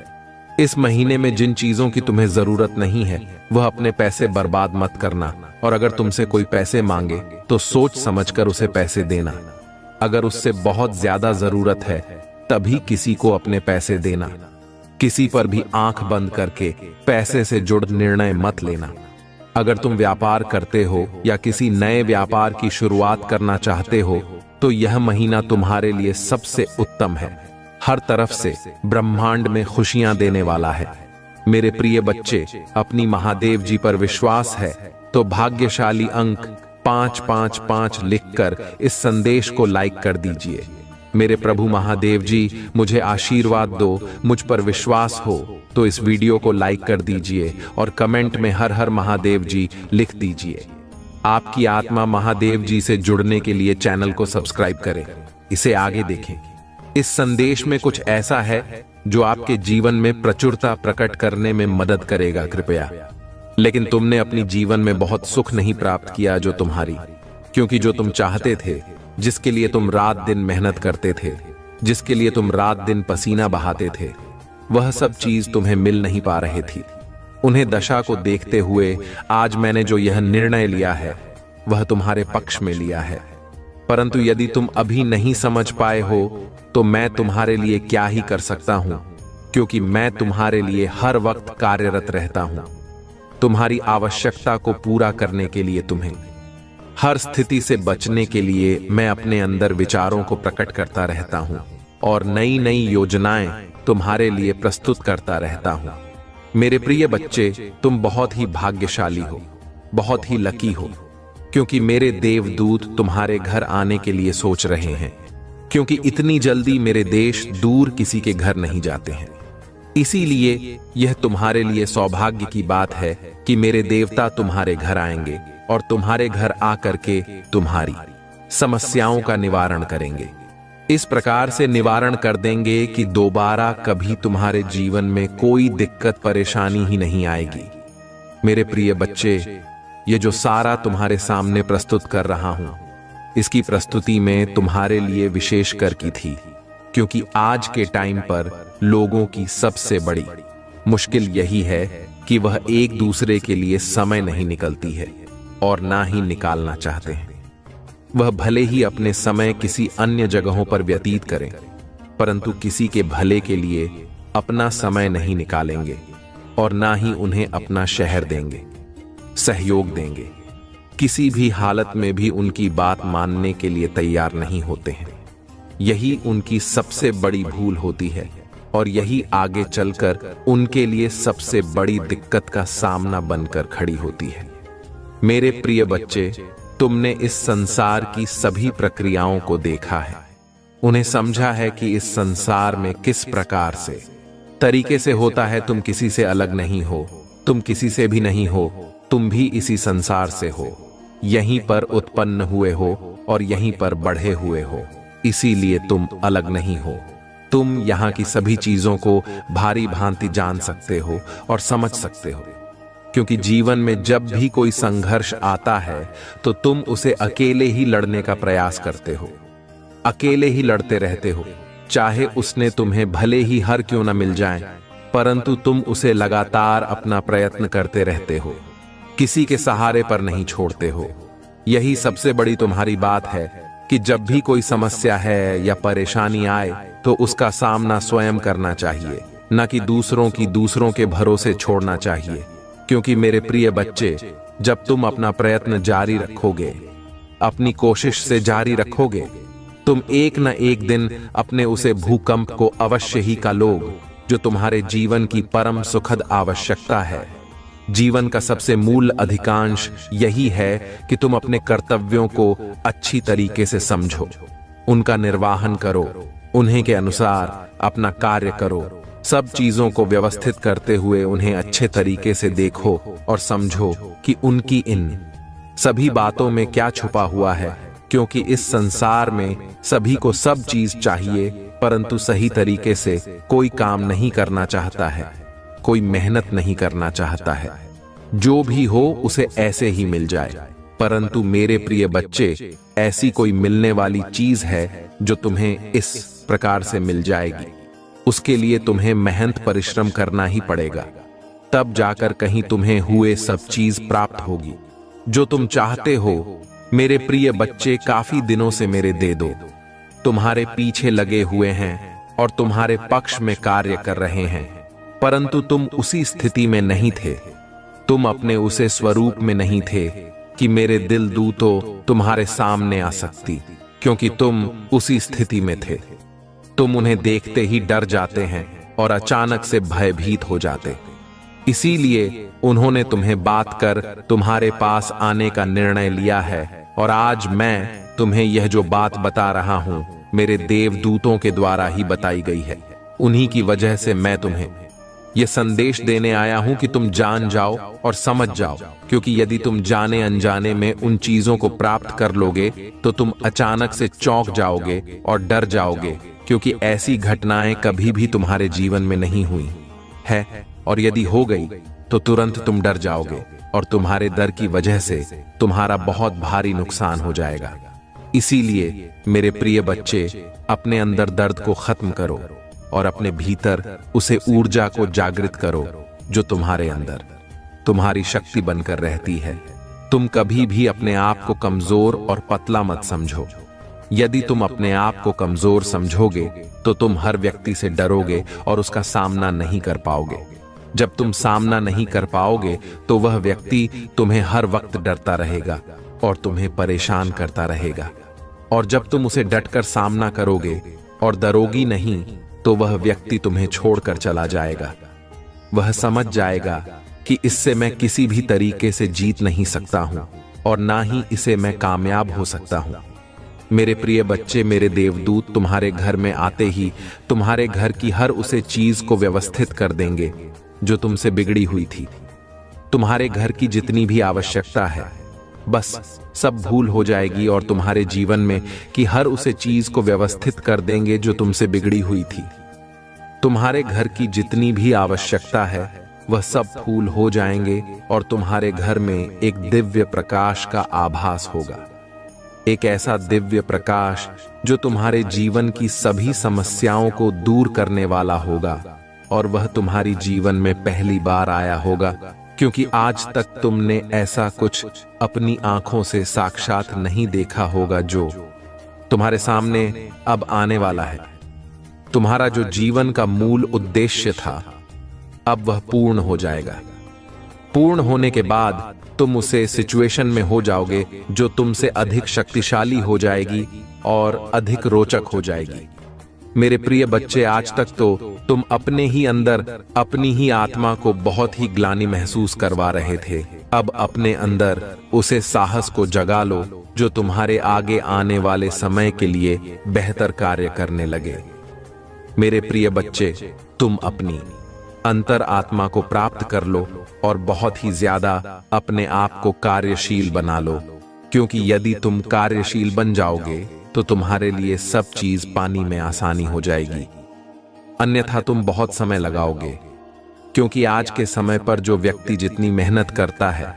इस महीने में जिन चीजों की तुम्हें जरूरत नहीं है वह अपने पैसे बर्बाद मत करना, और अगर तुमसे कोई पैसे मांगे तो सोच समझकर उसे पैसे देना। अगर उससे बहुत ज्यादा जरूरत है तभी किसी को अपने पैसे देना। किसी पर भी आंख बंद करके पैसे से जुड़ निर्णय मत लेना। अगर तुम व्यापार करते हो या किसी नए व्यापार की शुरुआत करना चाहते हो तो यह महीना तुम्हारे लिए सबसे उत्तम है। हर तरफ से ब्रह्मांड में खुशियां देने वाला है। मेरे प्रिय बच्चे, अपनी महादेव जी पर विश्वास है तो भाग्यशाली अंक 555 लिखकर इस संदेश को लाइक कर दीजिए। मेरे प्रभु महादेव जी, मुझे आशीर्वाद दो, मुझ पर विश्वास हो तो इस वीडियो को लाइक कर दीजिए और कमेंट में हर हर महादेव जी लिख दीजिए। आपकी आत्मा महादेव जी से जुड़ने के लिए चैनल को सब्सक्राइब करें, इसे आगे देखें। इस संदेश में कुछ ऐसा है जो आपके जीवन में प्रचुरता प्रकट करने में मदद करेगा। कृपया, लेकिन तुमने अपनी जीवन में बहुत सुख नहीं प्राप्त किया जो तुम्हारी, क्योंकि जो तुम चाहते थे, जिसके लिए तुम रात दिन मेहनत करते थे, जिसके लिए तुम रात दिन पसीना बहाते थे, वह सब चीज तुम्हें मिल नहीं पा रही थी। उन्हें दशा को देखते हुए आज मैंने जो यह निर्णय लिया है वह तुम्हारे पक्ष में लिया है। परंतु यदि तुम अभी नहीं समझ पाए हो तो मैं तुम्हारे लिए क्या ही कर सकता हूं, क्योंकि मैं तुम्हारे लिए हर वक्त कार्यरत रहता हूं। तुम्हारी आवश्यकता को पूरा करने के लिए, तुम्हें हर स्थिति से बचने के लिए मैं अपने अंदर विचारों को प्रकट करता रहता हूं और नई नई योजनाएं तुम्हारे लिए प्रस्तुत करता रहता हूं। मेरे प्रिय बच्चे, तुम बहुत ही भाग्यशाली हो, बहुत ही लकी हो, क्योंकि मेरे देवदूत तुम्हारे घर आने के लिए सोच रहे हैं। क्योंकि इतनी जल्दी मेरे देश दूर किसी के घर नहीं जाते हैं। इसीलिए यह तुम्हारे लिए सौभाग्य की बात है कि मेरे देवता तुम्हारे घर आएंगे और तुम्हारे घर आकर के तुम्हारी समस्याओं का निवारण करेंगे। इस प्रकार से निवारण कर देंगे कि दोबारा कभी तुम्हारे जीवन में कोई दिक्कत परेशानी ही नहीं आएगी। मेरे प्रिय बच्चे, ये जो सारा तुम्हारे सामने प्रस्तुत कर रहा हूं, इसकी प्रस्तुति में तुम्हारे लिए विशेष कर की थी, क्योंकि आज के टाइम पर लोगों की सबसे बड़ी मुश्किल यही है कि वह एक दूसरे के लिए समय नहीं निकलती है और ना ही निकालना चाहते हैं। वह भले ही अपने समय किसी अन्य जगहों पर व्यतीत करें, परंतु किसी के भले के लिए अपना समय नहीं निकालेंगे और ना ही उन्हें अपना शहर देंगे, सहयोग देंगे। किसी भी हालत में भी उनकी बात मानने के लिए तैयार नहीं होते हैं। यही उनकी सबसे बड़ी भूल होती है और यही आगे चलकर उनके लिए सबसे बड़ी दिक्कत का सामना बनकर खड़ी होती है। मेरे प्रिय बच्चे, तुमने इस संसार की सभी प्रक्रियाओं को देखा है, उन्हें समझा है कि इस संसार में किस प्रकार से तरीके से होता है। तुम किसी से अलग नहीं हो, तुम किसी से भी नहीं हो, तुम भी इसी संसार से हो, यहीं पर उत्पन्न हुए हो और यहीं पर बढ़े हुए हो। इसीलिए तुम अलग नहीं हो। तुम यहाँ की सभी चीजों को भारी भांति जान सकते हो और समझ सकते हो। क्योंकि जीवन में जब भी कोई संघर्ष आता है तो तुम उसे अकेले ही लड़ने का प्रयास करते हो, अकेले ही लड़ते रहते हो। चाहे उसने तुम्हें भले ही हार क्यों न मिल जाए, परंतु तुम उसे लगातार अपना प्रयत्न करते रहते हो, किसी के सहारे पर नहीं छोड़ते हो। यही सबसे बड़ी तुम्हारी बात है कि जब भी कोई समस्या है या परेशानी आए तो उसका सामना स्वयं करना चाहिए, न कि दूसरों के भरोसे छोड़ना चाहिए। क्योंकि मेरे प्रिय बच्चे, जब तुम अपना प्रयत्न जारी रखोगे, अपनी कोशिश से जारी रखोगे, तुम एक न एक दिन अपने उसे भूकंप को अवश्य ही का लोग, जो तुम्हारे जीवन की परम सुखद आवश्यकता है। जीवन का सबसे मूल अधिकांश यही है कि तुम अपने कर्तव्यों को अच्छी तरीके से समझो, उनका निर्वाहन करो, उन्हीं के अनुसार अपना कार्य करो। सब चीजों को व्यवस्थित करते हुए उन्हें अच्छे तरीके से देखो और समझो कि उनकी इन सभी बातों में क्या छुपा हुआ है। क्योंकि इस संसार में सभी को सब चीज चाहिए, परंतु सही तरीके से कोई काम नहीं करना चाहता है, कोई मेहनत नहीं करना चाहता है। जो भी हो उसे ऐसे ही मिल जाए। परंतु मेरे प्रिय बच्चे, ऐसी कोई मिलने वाली चीज है जो तुम्हें इस प्रकार से मिल जाएगी। उसके लिए तुम्हें मेहनत परिश्रम करना ही पड़ेगा, तब जाकर कहीं तुम्हें हुए सब चीज प्राप्त होगी जो तुम चाहते हो। मेरे प्रिय बच्चे, काफी दिनों से मेरे दे दो तुम्हारे पीछे लगे हुए हैं और तुम्हारे पक्ष में कार्य कर रहे हैं, परंतु तुम उसी स्थिति में नहीं थे, तुम अपने उसे स्वरूप में नहीं थे कि मेरे दिल दूतों तुम्हारे सामने आ सकती, क्योंकि तुम उसी स्थिति में थे। तुम उन्हें देखते ही डर जाते हैं और अचानक से भयभीत हो जाते। इसीलिए उन्होंने तुम्हें बात कर तुम्हारे पास आने का निर्णय लिया है। और आज मैं तुम्हें यह जो बात बता रहा हूं, मेरे देवदूतों के द्वारा ही बताई गई है। उन्हीं की वजह से मैं तुम्हें यह संदेश देने आया हूं कि तुम जान जाओ और समझ जाओ। क्योंकि यदि तुम जाने अनजाने में उन चीजों को प्राप्त कर लोगे तो तुम अचानक से चौंक जाओगे और डर जाओगे, क्योंकि ऐसी घटनाएं कभी भी तुम्हारे जीवन में नहीं हुई है, और यदि हो गई तो तुरंत तुम डर जाओगे और तुम्हारे डर की वजह से तुम्हारा बहुत भारी नुकसान हो जाएगा। इसीलिए मेरे प्रिय बच्चे, अपने अंदर दर्द को खत्म करो और अपने भीतर उसे ऊर्जा को जागृत करो जो तुम्हारे अंदर तुम्हारी शक्ति बनकर रहती है। तुम कभी भी अपने आप को कमजोर और पतला मत समझो। यदि तुम अपने आप को कमजोर समझोगे तो तुम हर व्यक्ति से डरोगे और उसका सामना नहीं कर पाओगे। जब तुम सामना नहीं कर पाओगे तो वह व्यक्ति तुम्हें हर वक्त डरता रहेगा और तुम्हें परेशान करता रहेगा। और जब तुम उसे डटकर सामना करोगे और डरोगी नहीं तो वह व्यक्ति तुम्हें छोड़कर चला जाएगा। वह समझ जाएगा कि इससे मैं किसी भी तरीके से जीत नहीं सकता हूं और ना ही इसे मैं कामयाब हो सकता हूं। मेरे प्रिय बच्चे, मेरे देवदूत तुम्हारे घर में आते ही तुम्हारे घर की हर उसे चीज को व्यवस्थित कर देंगे जो तुमसे बिगड़ी हुई थी। तुम्हारे घर की जितनी भी आवश्यकता है, बस सब भूल हो जाएगी और तुम्हारे जीवन में की हर उसे चीज को व्यवस्थित कर देंगे जो तुमसे बिगड़ी हुई थी। तुम्हारे घर की जितनी भी आवश्यकता है वह सब फूल हो जाएंगे और तुम्हारे घर में एक दिव्य प्रकाश का आभास होगा। एक ऐसा दिव्य प्रकाश जो तुम्हारे जीवन की सभी समस्याओं को दूर करने वाला होगा। और वह तुम्हारी जीवन में पहली बार आया होगा, क्योंकि आज तक तुमने ऐसा कुछ अपनी आंखों से साक्षात नहीं देखा होगा जो तुम्हारे सामने अब आने वाला है। तुम्हारा जो जीवन का मूल उद्देश्य था, अब वह पूर्ण हो जाएगा। पूर्ण होने के बाद तुम उसे सिचुएशन में हो जाओगे जो तुमसे अधिक शक्तिशाली हो जाएगी और अधिक रोचक हो जाएगी। मेरे प्रिय बच्चे, आज तक तो तुम अपने ही अंदर अपनी ही आत्मा को बहुत ही ग्लानि महसूस करवा रहे थे। अब अपने अंदर उसे साहस को जगा लो जो तुम्हारे आगे आने वाले समय के लिए बेहतर कार्य करने लगे। मेरे प्रिय बच्चे, तुम अपनी अंतर आत्मा को प्राप्त कर लो और बहुत ही ज्यादा अपने आप को कार्यशील बना लो, क्योंकि यदि तुम कार्यशील बन जाओगे तो तुम्हारे लिए सब चीज पानी में आसानी हो जाएगी। अन्यथा तुम बहुत समय लगाओगे क्योंकि आज के समय पर जो व्यक्ति जितनी मेहनत करता है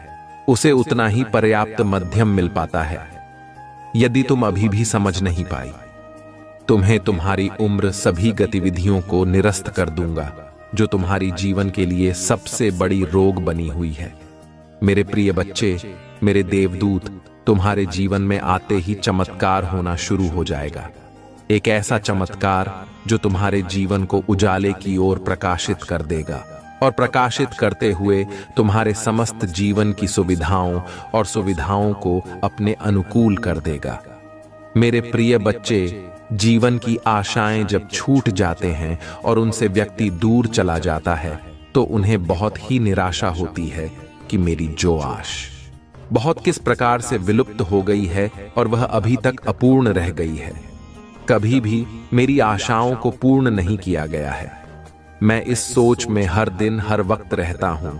उसे उतना ही पर्याप्त मध्यम मिल पाता है। यदि तुम अभी भी समझ नहीं पाई, तुम्हें तुम्हारी उम्र सभी गतिविधियों को निरस्त कर दूंगा जो तुम्हारी जीवन के लिए सबसे बड़ी रोग बनी हुई है। मेरे प्रिय बच्चे, मेरे देवदूत, तुम्हारे जीवन में आते ही चमत्कार होना शुरू हो जाएगा। एक ऐसा चमत्कार जो तुम्हारे जीवन को उजाले की ओर प्रकाशित कर देगा और प्रकाशित करते हुए तुम्हारे समस्त जीवन की सुविधाओं को अपने अनुकूल कर देगा। मेरे प्रिय बच्चे, जीवन की आशाएं जब छूट जाते हैं और उनसे व्यक्ति दूर चला जाता है तो उन्हें बहुत ही निराशा होती है कि मेरी जो आश बहुत किस प्रकार से विलुप्त हो गई है और वह अभी तक अपूर्ण रह गई है। कभी भी मेरी आशाओं को पूर्ण नहीं किया गया है। मैं इस सोच में हर दिन हर वक्त रहता हूं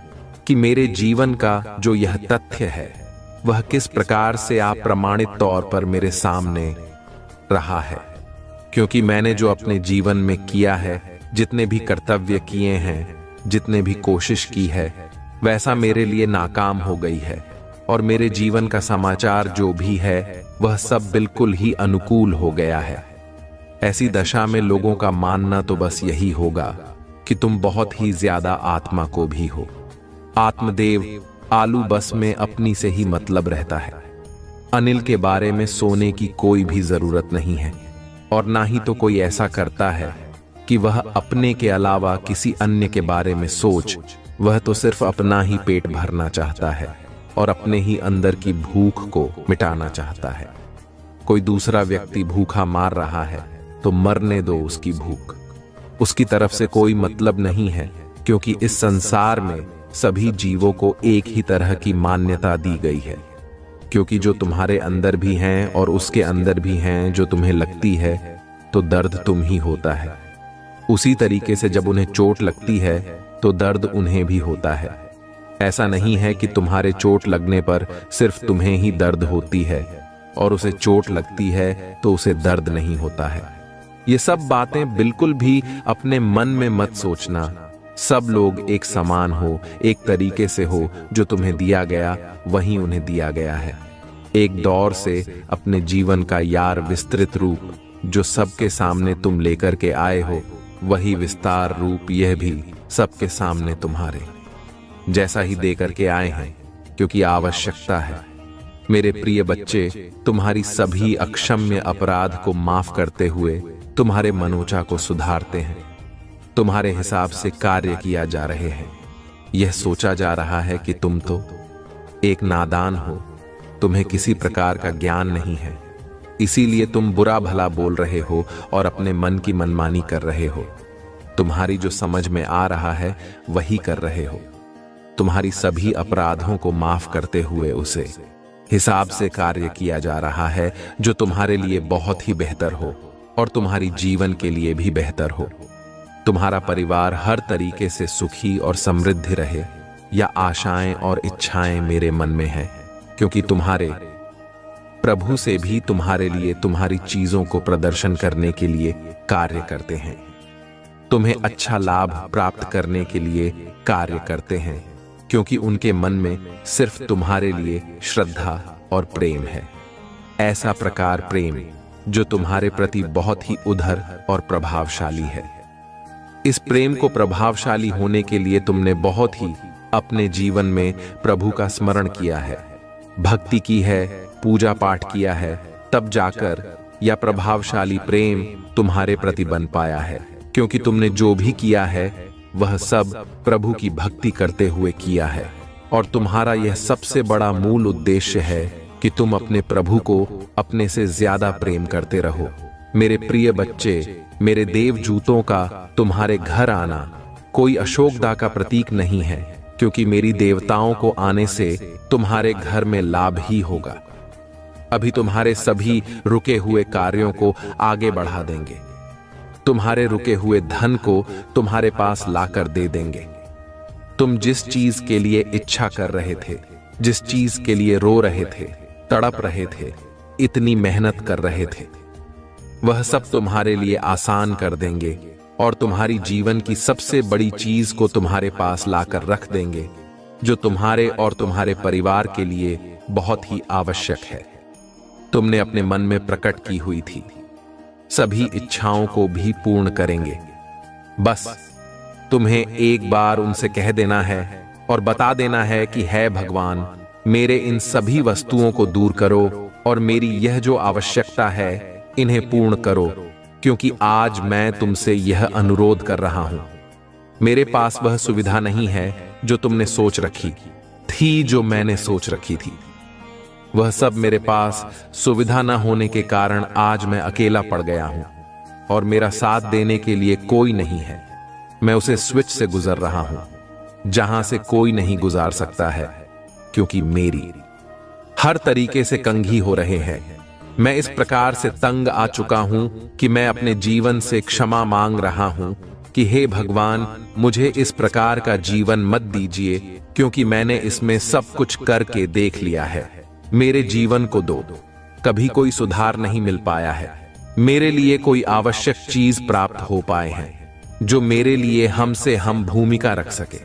कि मेरे जीवन का जो यह तथ्य है वह किस प्रकार से अप्रमाणित तौर पर मेरे सामने रहा है, क्योंकि मैंने जो अपने जीवन में किया है, जितने भी कर्तव्य किए हैं, जितने भी कोशिश की है, वैसा मेरे लिए नाकाम हो गई है और मेरे जीवन का समाचार जो भी है वह सब बिल्कुल ही अनुकूल हो गया है। ऐसी दशा में लोगों का मानना तो बस यही होगा कि तुम बहुत ही ज्यादा आत्मा को भी हो। आत्मदेव आलू बस में अपनी से ही मतलब रहता है। अनिल के बारे में सोने की कोई भी जरूरत नहीं है और ना ही तो कोई ऐसा करता है कि वह अपने के अलावा किसी अन्य के बारे में सोच। वह तो सिर्फ अपना ही पेट भरना चाहता है और अपने ही अंदर की भूख को मिटाना चाहता है। कोई दूसरा व्यक्ति भूखा मार रहा है तो मरने दो उसकी भूख। उसकी तरफ से कोई मतलब नहीं है, क्योंकि इस संसार में सभी जीवों को एक ही तरह की मान्यता दी गई है। क्योंकि जो तुम्हारे अंदर भी हैं और उसके अंदर भी हैं जो तुम्हें लगती है, तो दर्द तुम ही होता है। उसी तरीके से जब उन्हें चोट लगती है तो दर्द उन्हें भी होता है। ऐसा नहीं है कि तुम्हारे चोट लगने पर सिर्फ तुम्हें ही दर्द होती है और उसे चोट लगती है तो उसे दर्द नहीं होता है। ये सब बातें बिल्कुल भी अपने मन में मत सोचना। सब लोग एक समान हो, एक तरीके से हो। जो तुम्हें दिया गया वही उन्हें दिया गया है। एक दौर से अपने जीवन का यार विस्तृत रूप जो सबके सामने तुम लेकर के आए हो, वही विस्तार रूप यह भी सबके सामने तुम्हारे जैसा ही देकर के आए हैं, क्योंकि आवश्यकता है। मेरे प्रिय बच्चे, तुम्हारी सभी अक्षम्य अपराध को माफ करते हुए तुम्हारे मनोचा को सुधारते हैं। तुम्हारे हिसाब से कार्य किया जा रहे हैं। यह सोचा जा रहा है कि तुम तो एक नादान हो, तुम्हें किसी प्रकार का ज्ञान नहीं है, इसीलिए तुम बुरा भला बोल रहे हो और अपने मन की मनमानी कर रहे हो। तुम्हारी जो समझ में आ रहा है वही कर रहे हो। तुम्हारी सभी अपराधों को माफ करते हुए उसे हिसाब से कार्य किया जा रहा है, जो तुम्हारे लिए बहुत ही बेहतर हो और तुम्हारी जीवन के लिए भी बेहतर हो। तुम्हारा परिवार हर तरीके से सुखी और समृद्ध रहे, या आशाएं और इच्छाएं मेरे मन में हैं, क्योंकि तुम्हारे प्रभु से भी तुम्हारे लिए तुम्हारी चीजों को प्रदर्शन करने के लिए कार्य करते हैं। तुम्हें अच्छा लाभ प्राप्त करने के लिए कार्य करते हैं, क्योंकि उनके मन में सिर्फ तुम्हारे लिए श्रद्धा और प्रेम है। ऐसा प्रकार प्रेम जो तुम्हारे प्रति बहुत ही उदार और प्रभावशाली है। इस प्रेम को प्रभावशाली होने के लिए तुमने बहुत ही अपने जीवन में प्रभु का स्मरण किया है, भक्ति की है, पूजा पाठ किया है, तब जाकर यह प्रभावशाली प्रेम तुम्हारे प्रति बन पाया है। क्योंकि तुमने जो भी किया है वह सब प्रभु की भक्ति करते हुए किया है, और तुम्हारा यह सबसे बड़ा मूल उद्देश्य है कि तुम अपने प्रभु को अपने से ज्यादा प्रेम करते रहो। मेरे प्रिय बच्चे, मेरे देवजूतों का तुम्हारे घर आना कोई अशोकदा का प्रतीक नहीं है, क्योंकि मेरी देवताओं को आने से तुम्हारे घर में लाभ ही होगा। अभी तुम्हारे सभी रुके हुए कार्यों को आगे बढ़ा देंगे। तुम्हारे रुके हुए धन को तुम्हारे पास लाकर दे देंगे। तुम जिस चीज के लिए इच्छा कर रहे थे, जिस चीज के लिए रो रहे थे, तड़प रहे थे, इतनी मेहनत कर रहे थे, वह सब तुम्हारे लिए आसान कर देंगे। और तुम्हारी जीवन की सबसे बड़ी चीज को तुम्हारे पास लाकर रख देंगे, जो तुम्हारे और तुम्हारे परिवार के लिए बहुत ही आवश्यक है। तुमने अपने मन में प्रकट की हुई थी, सभी इच्छाओं को भी पूर्ण करेंगे। बस तुम्हें एक बार उनसे कह देना है और बता देना है कि है भगवान, मेरे इन सभी वस्तुओं को दूर करो और मेरी यह जो आवश्यकता है इन्हें पूर्ण करो, क्योंकि आज मैं तुमसे यह अनुरोध कर रहा हूं। मेरे पास वह सुविधा नहीं है जो तुमने सोच रखी थी, जो मैंने सोच रखी थी। वह सब मेरे पास सुविधा न होने के कारण आज मैं अकेला पड़ गया हूं और मेरा साथ देने के लिए कोई नहीं है। मैं उसे स्विच से गुजर रहा हूं जहां से कोई नहीं गुजार सकता है, क्योंकि मेरी हर तरीके से कंघी हो रहे हैं। मैं इस प्रकार से तंग आ चुका हूं कि मैं अपने जीवन से क्षमा मांग रहा हूं कि हे भगवान, मुझे इस प्रकार का जीवन मत दीजिए, क्योंकि मैंने इसमें सब कुछ करके देख लिया है। मेरे जीवन को दो। कभी कोई सुधार नहीं मिल पाया है। मेरे लिए कोई आवश्यक चीज प्राप्त हो पाए हैं जो मेरे लिए हमसे हम भूमिका रख सके।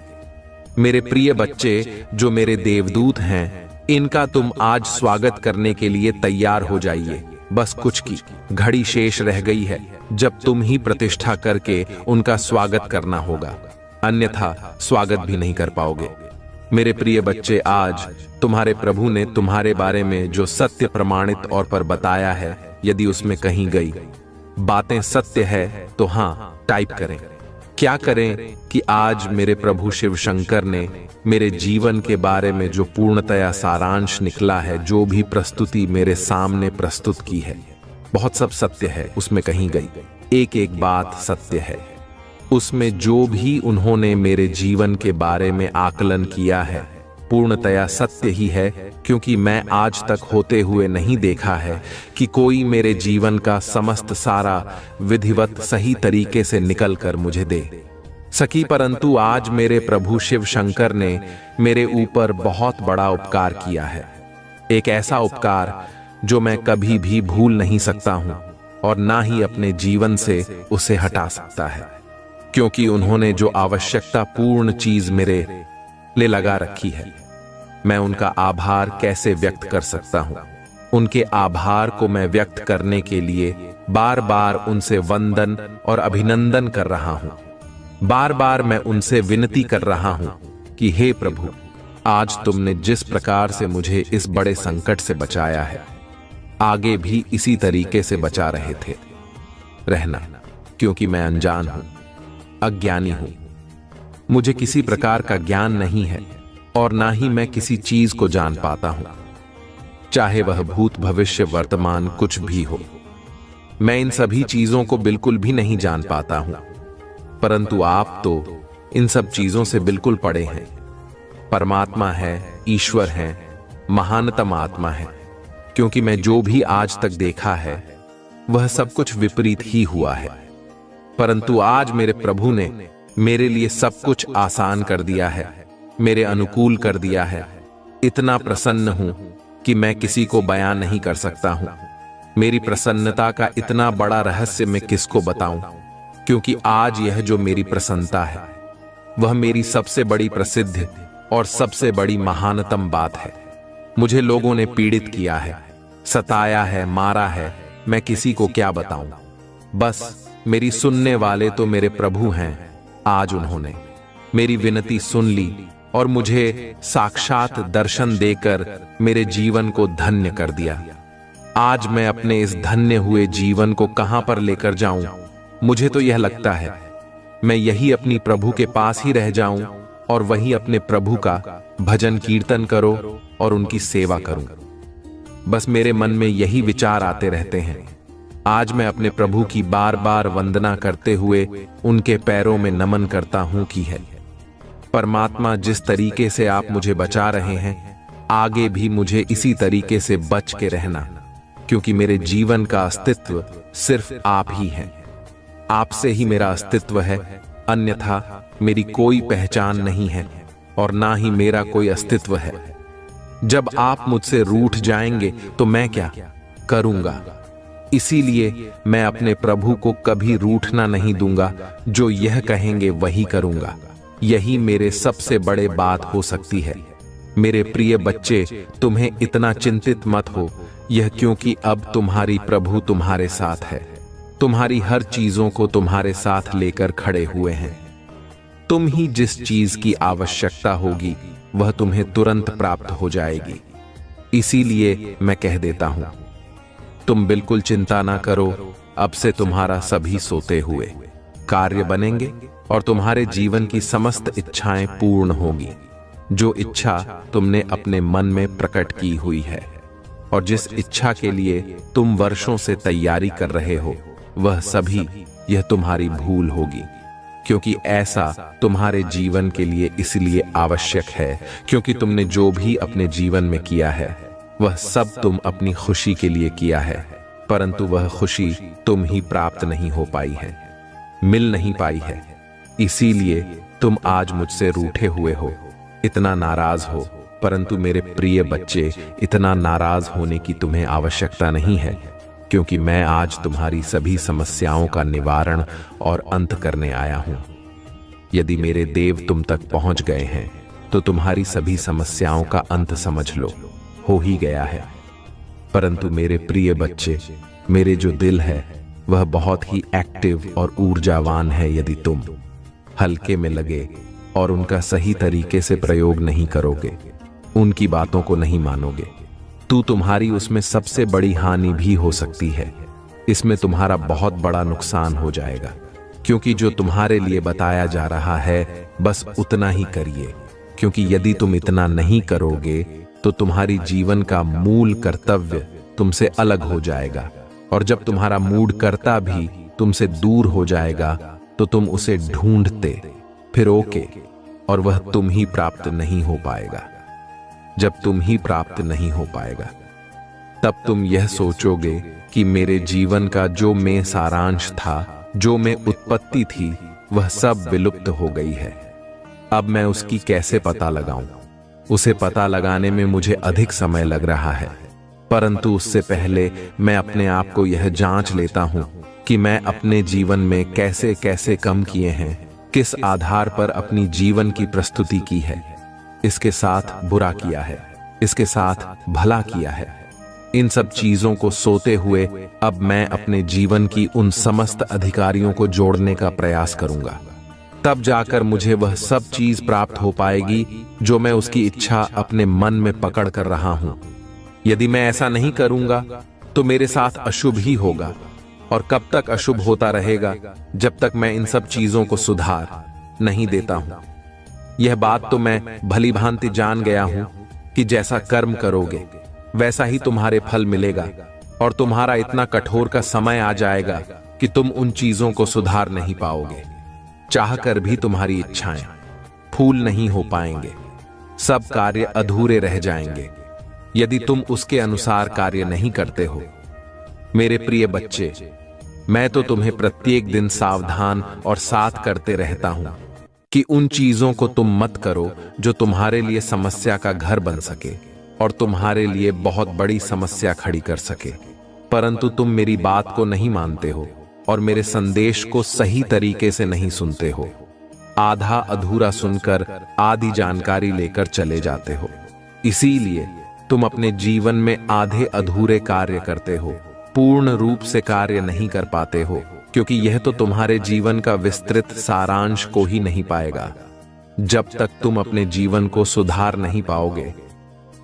मेरे प्रिय बच्चे जो मेरे देवदूत हैं, इनका तुम आज स्वागत करने के लिए तैयार हो जाइए। बस कुछ की घड़ी शेष रह गई है जब तुम ही प्रतिष्ठा करके उनका स्वागत करना होगा, अन्यथा स्वागत भी नहीं कर पाओगे। मेरे प्रिय बच्चे, आज तुम्हारे प्रभु ने तुम्हारे बारे में जो सत्य प्रमाणित और पर बताया है, यदि उसमें कहीं गई बातें सत्य है तो हाँ टाइप करें। क्या करें कि आज मेरे प्रभु शिव शंकर ने मेरे जीवन के बारे में जो पूर्णतया सारांश निकला है, जो भी प्रस्तुति मेरे सामने प्रस्तुत की है, बहुत सब सत्य है। उसमें कहीं गई एक एक बात सत्य है। उसमें जो भी उन्होंने मेरे जीवन के बारे में आकलन किया है पूर्णतया सत्य ही है, क्योंकि मैं आज तक होते हुए नहीं देखा है कि कोई मेरे जीवन का समस्त सारा विधिवत सही तरीके से निकल कर मुझे दे सकी। परंतु आज मेरे प्रभु शिव शंकर ने मेरे ऊपर बहुत बड़ा उपकार किया है, एक ऐसा उपकार जो मैं कभी भी भूल नहीं सकता हूं और ना ही अपने जीवन से उसे हटा सकता है, क्योंकि उन्होंने जो आवश्यकता पूर्ण चीज मेरे ले लगा रखी है, मैं उनका आभार कैसे व्यक्त कर सकता हूं। उनके आभार को मैं व्यक्त करने के लिए बार बार उनसे वंदन और अभिनंदन कर रहा हूं। बार बार मैं उनसे विनती कर रहा हूं कि हे प्रभु, आज तुमने जिस प्रकार से मुझे इस बड़े संकट से बचाया है, आगे भी इसी तरीके से बचा रहे थे रहना, क्योंकि मैं अनजान हूं, अज्ञानी हूं। मुझे किसी प्रकार का ज्ञान नहीं है और ना ही मैं किसी चीज को जान पाता हूं, चाहे वह भूत भविष्य वर्तमान कुछ भी हो। मैं इन सभी चीजों को बिल्कुल भी नहीं जान पाता हूं, परंतु आप तो इन सब चीजों से बिल्कुल पड़े हैं। परमात्मा है, ईश्वर है, महानतम आत्मा है, क्योंकि मैं जो भी आज तक देखा है वह सब कुछ विपरीत ही हुआ है। परंतु आज मेरे प्रभु ने मेरे लिए सब कुछ आसान कर दिया है, मेरे अनुकूल कर दिया है। इतना प्रसन्न हूं कि मैं किसी को बयान नहीं कर सकता हूं। मेरी प्रसन्नता का इतना बड़ा रहस्य मैं किसको बताऊं, क्योंकि आज यह जो मेरी प्रसन्नता है वह मेरी सबसे बड़ी प्रसिद्ध और सबसे बड़ी महानतम बात है। मुझे लोगों ने पीड़ित किया है, सताया है, मारा है, मैं किसी को क्या बताऊं। बस मेरी सुनने वाले तो मेरे प्रभु हैं। आज उन्होंने मेरी विनती सुन ली और मुझे साक्षात दर्शन देकर मेरे जीवन को धन्य कर दिया। आज मैं अपने इस धन्य हुए जीवन को कहां पर लेकर जाऊं? मुझे तो यह लगता है मैं यही अपनी प्रभु के पास ही रह जाऊं और वहीं अपने प्रभु का भजन कीर्तन करो और उनकी सेवा करूं। बस मेरे मन में यही विचार आते रहते हैं। आज मैं अपने प्रभु की बार बार वंदना करते हुए उनके पैरों में नमन करता हूं कि है परमात्मा, जिस तरीके से आप मुझे बचा रहे हैं, आगे भी मुझे इसी तरीके से बच के रहना, क्योंकि मेरे जीवन का अस्तित्व सिर्फ आप ही हैं। आपसे ही मेरा अस्तित्व है, अन्यथा मेरी कोई पहचान नहीं है और ना ही मेरा कोई अस्तित्व है। जब आप मुझसे रूठ जाएंगे तो मैं क्या करूंगा? इसीलिए मैं अपने प्रभु को कभी रूठना नहीं दूंगा। जो यह कहेंगे वही करूंगा। यही मेरे सबसे बड़े बात हो सकती है। मेरे प्रिय बच्चे, तुम्हें इतना चिंतित मत हो, यह क्योंकि अब तुम्हारी प्रभु तुम्हारे साथ है। तुम्हारी हर चीजों को तुम्हारे साथ लेकर खड़े हुए हैं। तुम ही जिस चीज की आवश्यकता होगी वह तुम्हें तुरंत प्राप्त हो जाएगी। इसीलिए मैं कह देता हूं, तुम बिल्कुल चिंता ना करो। अब से तुम्हारा सभी सोते हुए कार्य बनेंगे और तुम्हारे जीवन की समस्त इच्छाएं पूर्ण होगी। जो इच्छा तुमने अपने मन में प्रकट की हुई है और जिस इच्छा के लिए तुम वर्षों से तैयारी कर रहे हो, वह सभी यह तुम्हारी भूल होगी। क्योंकि ऐसा तुम्हारे जीवन के लिए इसलिए आवश्यक है क्योंकि तुमने जो भी अपने जीवन में किया है वह सब तुम अपनी खुशी के लिए किया है, परंतु वह खुशी तुम ही प्राप्त नहीं हो पाई है, मिल नहीं पाई है। इसीलिए तुम आज मुझसे रूठे हुए हो, इतना नाराज हो। परंतु मेरे प्रिय बच्चे, इतना नाराज होने की तुम्हें आवश्यकता नहीं है, क्योंकि मैं आज तुम्हारी सभी समस्याओं का निवारण और अंत करने आया हूं। यदि मेरे देव तुम तक पहुंच गए हैं तो तुम्हारी सभी समस्याओं का अंत समझ लो, हो ही गया है। परंतु मेरे प्रिय बच्चे, मेरे जो दिल है वह बहुत ही एक्टिव और ऊर्जावान है। यदि तुम हल्के में लगे और उनका सही तरीके से प्रयोग नहीं करोगे, उनकी बातों को नहीं मानोगे, तो तुम्हारी उसमें सबसे बड़ी हानि भी हो सकती है। इसमें तुम्हारा बहुत बड़ा नुकसान हो जाएगा, क्योंकि जो तुम्हारे लिए बताया जा रहा है बस उतना ही करिए। क्योंकि यदि तुम इतना नहीं करोगे तो तुम्हारी जीवन का मूल कर्तव्य तुमसे अलग हो जाएगा, और जब तुम्हारा मूड कर्ता भी तुमसे दूर हो जाएगा तो तुम उसे ढूंढते फिरोगे और वह तुम ही प्राप्त नहीं हो पाएगा। जब तुम ही प्राप्त नहीं हो पाएगा तब तुम यह सोचोगे कि मेरे जीवन का जो मैं सारांश था, जो मैं उत्पत्ति थी, वह सब विलुप्त हो गई है। अब मैं उसकी कैसे पता लगाऊं? उसे पता लगाने में मुझे अधिक समय लग रहा है, परंतु उससे पहले मैं अपने आप को यह जांच लेता हूं कि मैं अपने जीवन में कैसे कैसे कम किए हैं, किस आधार पर अपनी जीवन की प्रस्तुति की है, इसके साथ बुरा किया है, इसके साथ भला किया है। इन सब चीजों को सोते हुए अब मैं अपने जीवन की उन समस्त अधिकारियों को जोड़ने का प्रयास करूंगा। तब जाकर मुझे वह सब चीज प्राप्त हो पाएगी जो मैं उसकी इच्छा अपने मन में पकड़ कर रहा हूं। यदि मैं ऐसा नहीं करूंगा तो मेरे साथ अशुभ ही होगा, और कब तक अशुभ होता रहेगा? जब तक मैं इन सब चीजों को सुधार नहीं देता हूं। यह बात तो मैं भली भांति जान गया हूं कि जैसा कर्म करोगे वैसा ही तुम्हारे फल मिलेगा, और तुम्हारा इतना कठोर का समय आ जाएगा कि तुम उन चीजों को सुधार नहीं पाओगे। चाहकर भी तुम्हारी इच्छाएं फूल नहीं हो पाएंगे, सब कार्य अधूरे रह जाएंगे यदि तुम उसके अनुसार कार्य नहीं करते हो। मेरे प्रिय बच्चे, मैं तो तुम्हें प्रत्येक दिन सावधान और साथ करते रहता हूं कि उन चीजों को तुम मत करो जो तुम्हारे लिए समस्या का घर बन सके और तुम्हारे लिए बहुत बड़ी समस्या खड़ी कर सके। परंतु तुम मेरी बात को नहीं मानते हो और मेरे संदेश को सही तरीके से नहीं सुनते हो। आधा अधूरा सुनकर आधी जानकारी लेकर चले जाते हो। इसीलिए तुम अपने जीवन में आधे अधूरे कार्य करते हो, पूर्ण रूप से कार्य नहीं कर पाते हो, क्योंकि यह तो तुम्हारे जीवन का विस्तृत सारांश को ही नहीं पाएगा जब तक तुम अपने जीवन को सुधार नहीं पाओगे।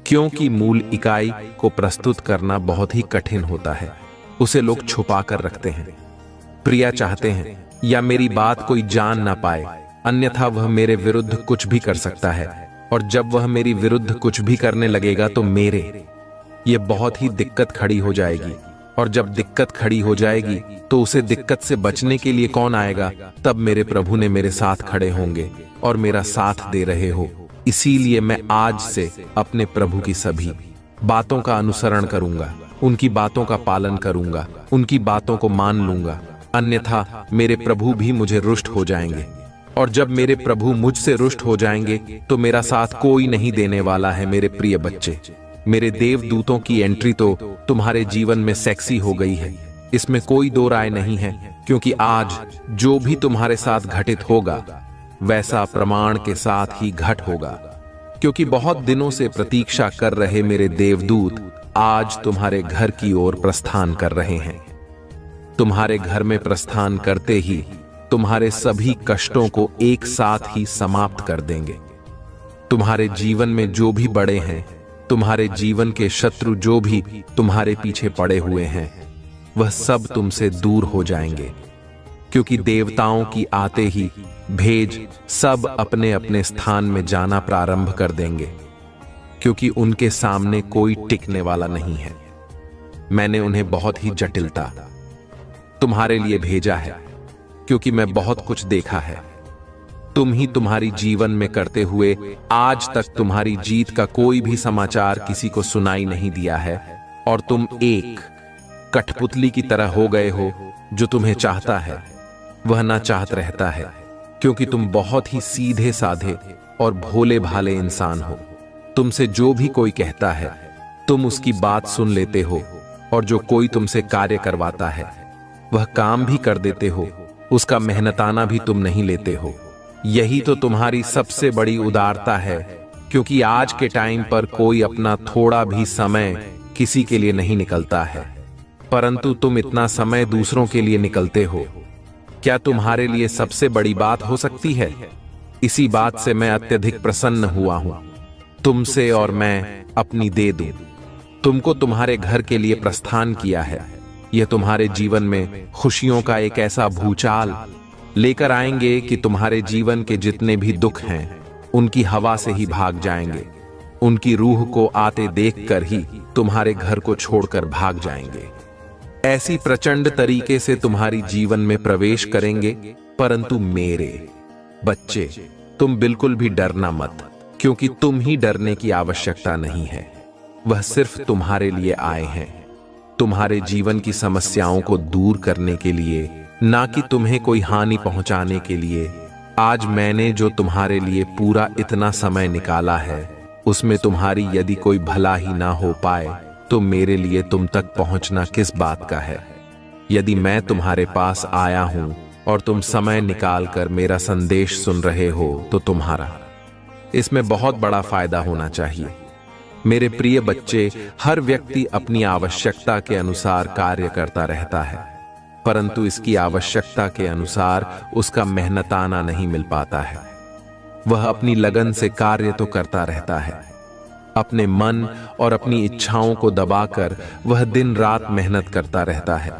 क्योंकि मूल इकाई को प्रस्तुत करना बहुत ही कठिन होता है, उसे लोग छुपा कर रखते हैं। प्रिया चाहते हैं या मेरी बात कोई जान ना पाए, अन्यथा वह मेरे विरुद्ध कुछ भी कर सकता है, और जब वह मेरी विरुद्ध कुछ भी करने लगेगा तो ये बहुत ही दिक्कत खड़ी हो जाएगी, और जब दिक्कत खड़ी हो जाएगी तो उसे दिक्कत से बचने के लिए कौन आएगा? तब मेरे प्रभु ने मेरे साथ खड़े होंगे और मेरा साथ दे रहे हो। इसीलिए मैं आज से अपने प्रभु की सभी बातों का अनुसरण करूंगा, उनकी बातों का पालन करूंगा, उनकी बातों को मान लूंगा, अन्यथा मेरे प्रभु भी मुझे रुष्ट हो जाएंगे। और जब मेरे प्रभु मुझसे रुष्ट हो जाएंगे तो मेरा साथ कोई नहीं देने वाला है। मेरे प्रिय बच्चे, मेरे देवदूतों की एंट्री तो तुम्हारे जीवन में सेक्सी हो गई है। इसमें कोई दो राय नहीं है, क्योंकि आज जो भी तुम्हारे साथ घटित होगा वैसा प्रमाण के साथ ही घट होगा। क्योंकि बहुत दिनों से प्रतीक्षा कर रहे मेरे देवदूत आज तुम्हारे घर की ओर प्रस्थान कर रहे हैं। तुम्हारे घर में प्रस्थान करते ही तुम्हारे सभी कष्टों को एक साथ ही समाप्त कर देंगे। तुम्हारे जीवन में जो भी बड़े हैं, तुम्हारे जीवन के शत्रु जो भी तुम्हारे पीछे पड़े हुए हैं, वह सब तुमसे दूर हो जाएंगे। क्योंकि देवताओं की आते ही भेज सब अपने अपने स्थान में जाना प्रारंभ कर देंगे, क्योंकि उनके सामने कोई टिकने वाला नहीं है। मैंने उन्हें बहुत ही जटिलता तुम्हारे लिए भेजा है, क्योंकि मैं बहुत कुछ देखा है। तुम ही तुम्हारी जीवन में करते हुए आज तक तुम्हारी जीत का कोई भी समाचार किसी को सुनाई नहीं दिया है, और तुम एक कठपुतली की तरह हो गए हो। जो तुम्हें चाहता है वह ना चाहत रहता है, क्योंकि तुम बहुत ही सीधे साधे और भोले भाले इंसान हो। तुमसे जो भी कोई कहता है तुम उसकी बात सुन लेते हो, और जो कोई तुमसे कार्य करवाता है वह काम भी कर देते हो, उसका मेहनताना भी तुम नहीं लेते हो। यही तो तुम्हारी सबसे बड़ी उदारता है, क्योंकि आज के टाइम पर कोई अपना थोड़ा भी समय किसी के लिए नहीं निकलता है, परंतु तुम इतना समय दूसरों के लिए निकलते हो। क्या तुम्हारे लिए सबसे बड़ी बात हो सकती है? इसी बात से मैं अत्यधिक प्रसन्न हुआ हूं तुमसे, और मैं अपनी दे दूं। तुमको तुम्हारे घर के लिए प्रस्थान किया है। यह तुम्हारे जीवन में खुशियों का एक ऐसा भूचाल लेकर आएंगे कि तुम्हारे जीवन के जितने भी दुख हैं उनकी हवा से ही भाग जाएंगे। उनकी रूह को आते देखकर ही तुम्हारे घर को छोड़कर भाग जाएंगे। ऐसी प्रचंड तरीके से तुम्हारी जीवन में प्रवेश करेंगे। परंतु मेरे बच्चे, तुम बिल्कुल भी डरना मत, क्योंकि तुम ही डरने की आवश्यकता नहीं है। वह सिर्फ तुम्हारे लिए आए हैं, तुम्हारे जीवन की समस्याओं को दूर करने के लिए, ना कि तुम्हें कोई हानि पहुंचाने के लिए। आज मैंने जो तुम्हारे लिए पूरा इतना समय निकाला है, उसमें तुम्हारी यदि कोई भला ही ना हो पाए तो मेरे लिए तुम तक पहुंचना किस बात का है। यदि मैं तुम्हारे पास आया हूं और तुम समय निकालकर मेरा संदेश सुन रहे हो, तो तुम्हारा इसमें बहुत बड़ा फायदा होना चाहिए। मेरे प्रिय बच्चे, हर व्यक्ति अपनी आवश्यकता के अनुसार कार्य करता रहता है, परंतु इसकी आवश्यकता के अनुसार उसका मेहनताना नहीं मिल पाता है। वह अपनी लगन से कार्य तो करता रहता है, अपने मन और अपनी इच्छाओं को दबाकर वह दिन रात मेहनत करता रहता है,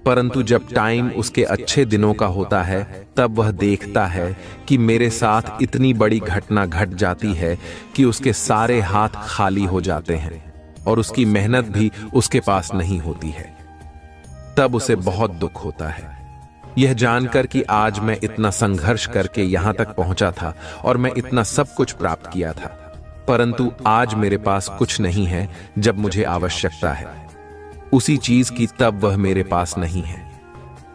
परंतु जब टाइम उसके अच्छे दिनों का होता है तब वह देखता है कि मेरे साथ इतनी बड़ी घटना घट जाती है कि उसके सारे हाथ खाली हो जाते हैं और उसकी मेहनत भी उसके पास नहीं होती है। तब उसे बहुत दुख होता है, यह जानकर कि आज मैं इतना संघर्ष करके यहां तक पहुंचा था और मैं इतना सब कुछ प्राप्त किया था, परंतु आज मेरे पास कुछ नहीं है जब मुझे आवश्यकता है उसी चीज की, तब वह मेरे पास नहीं है।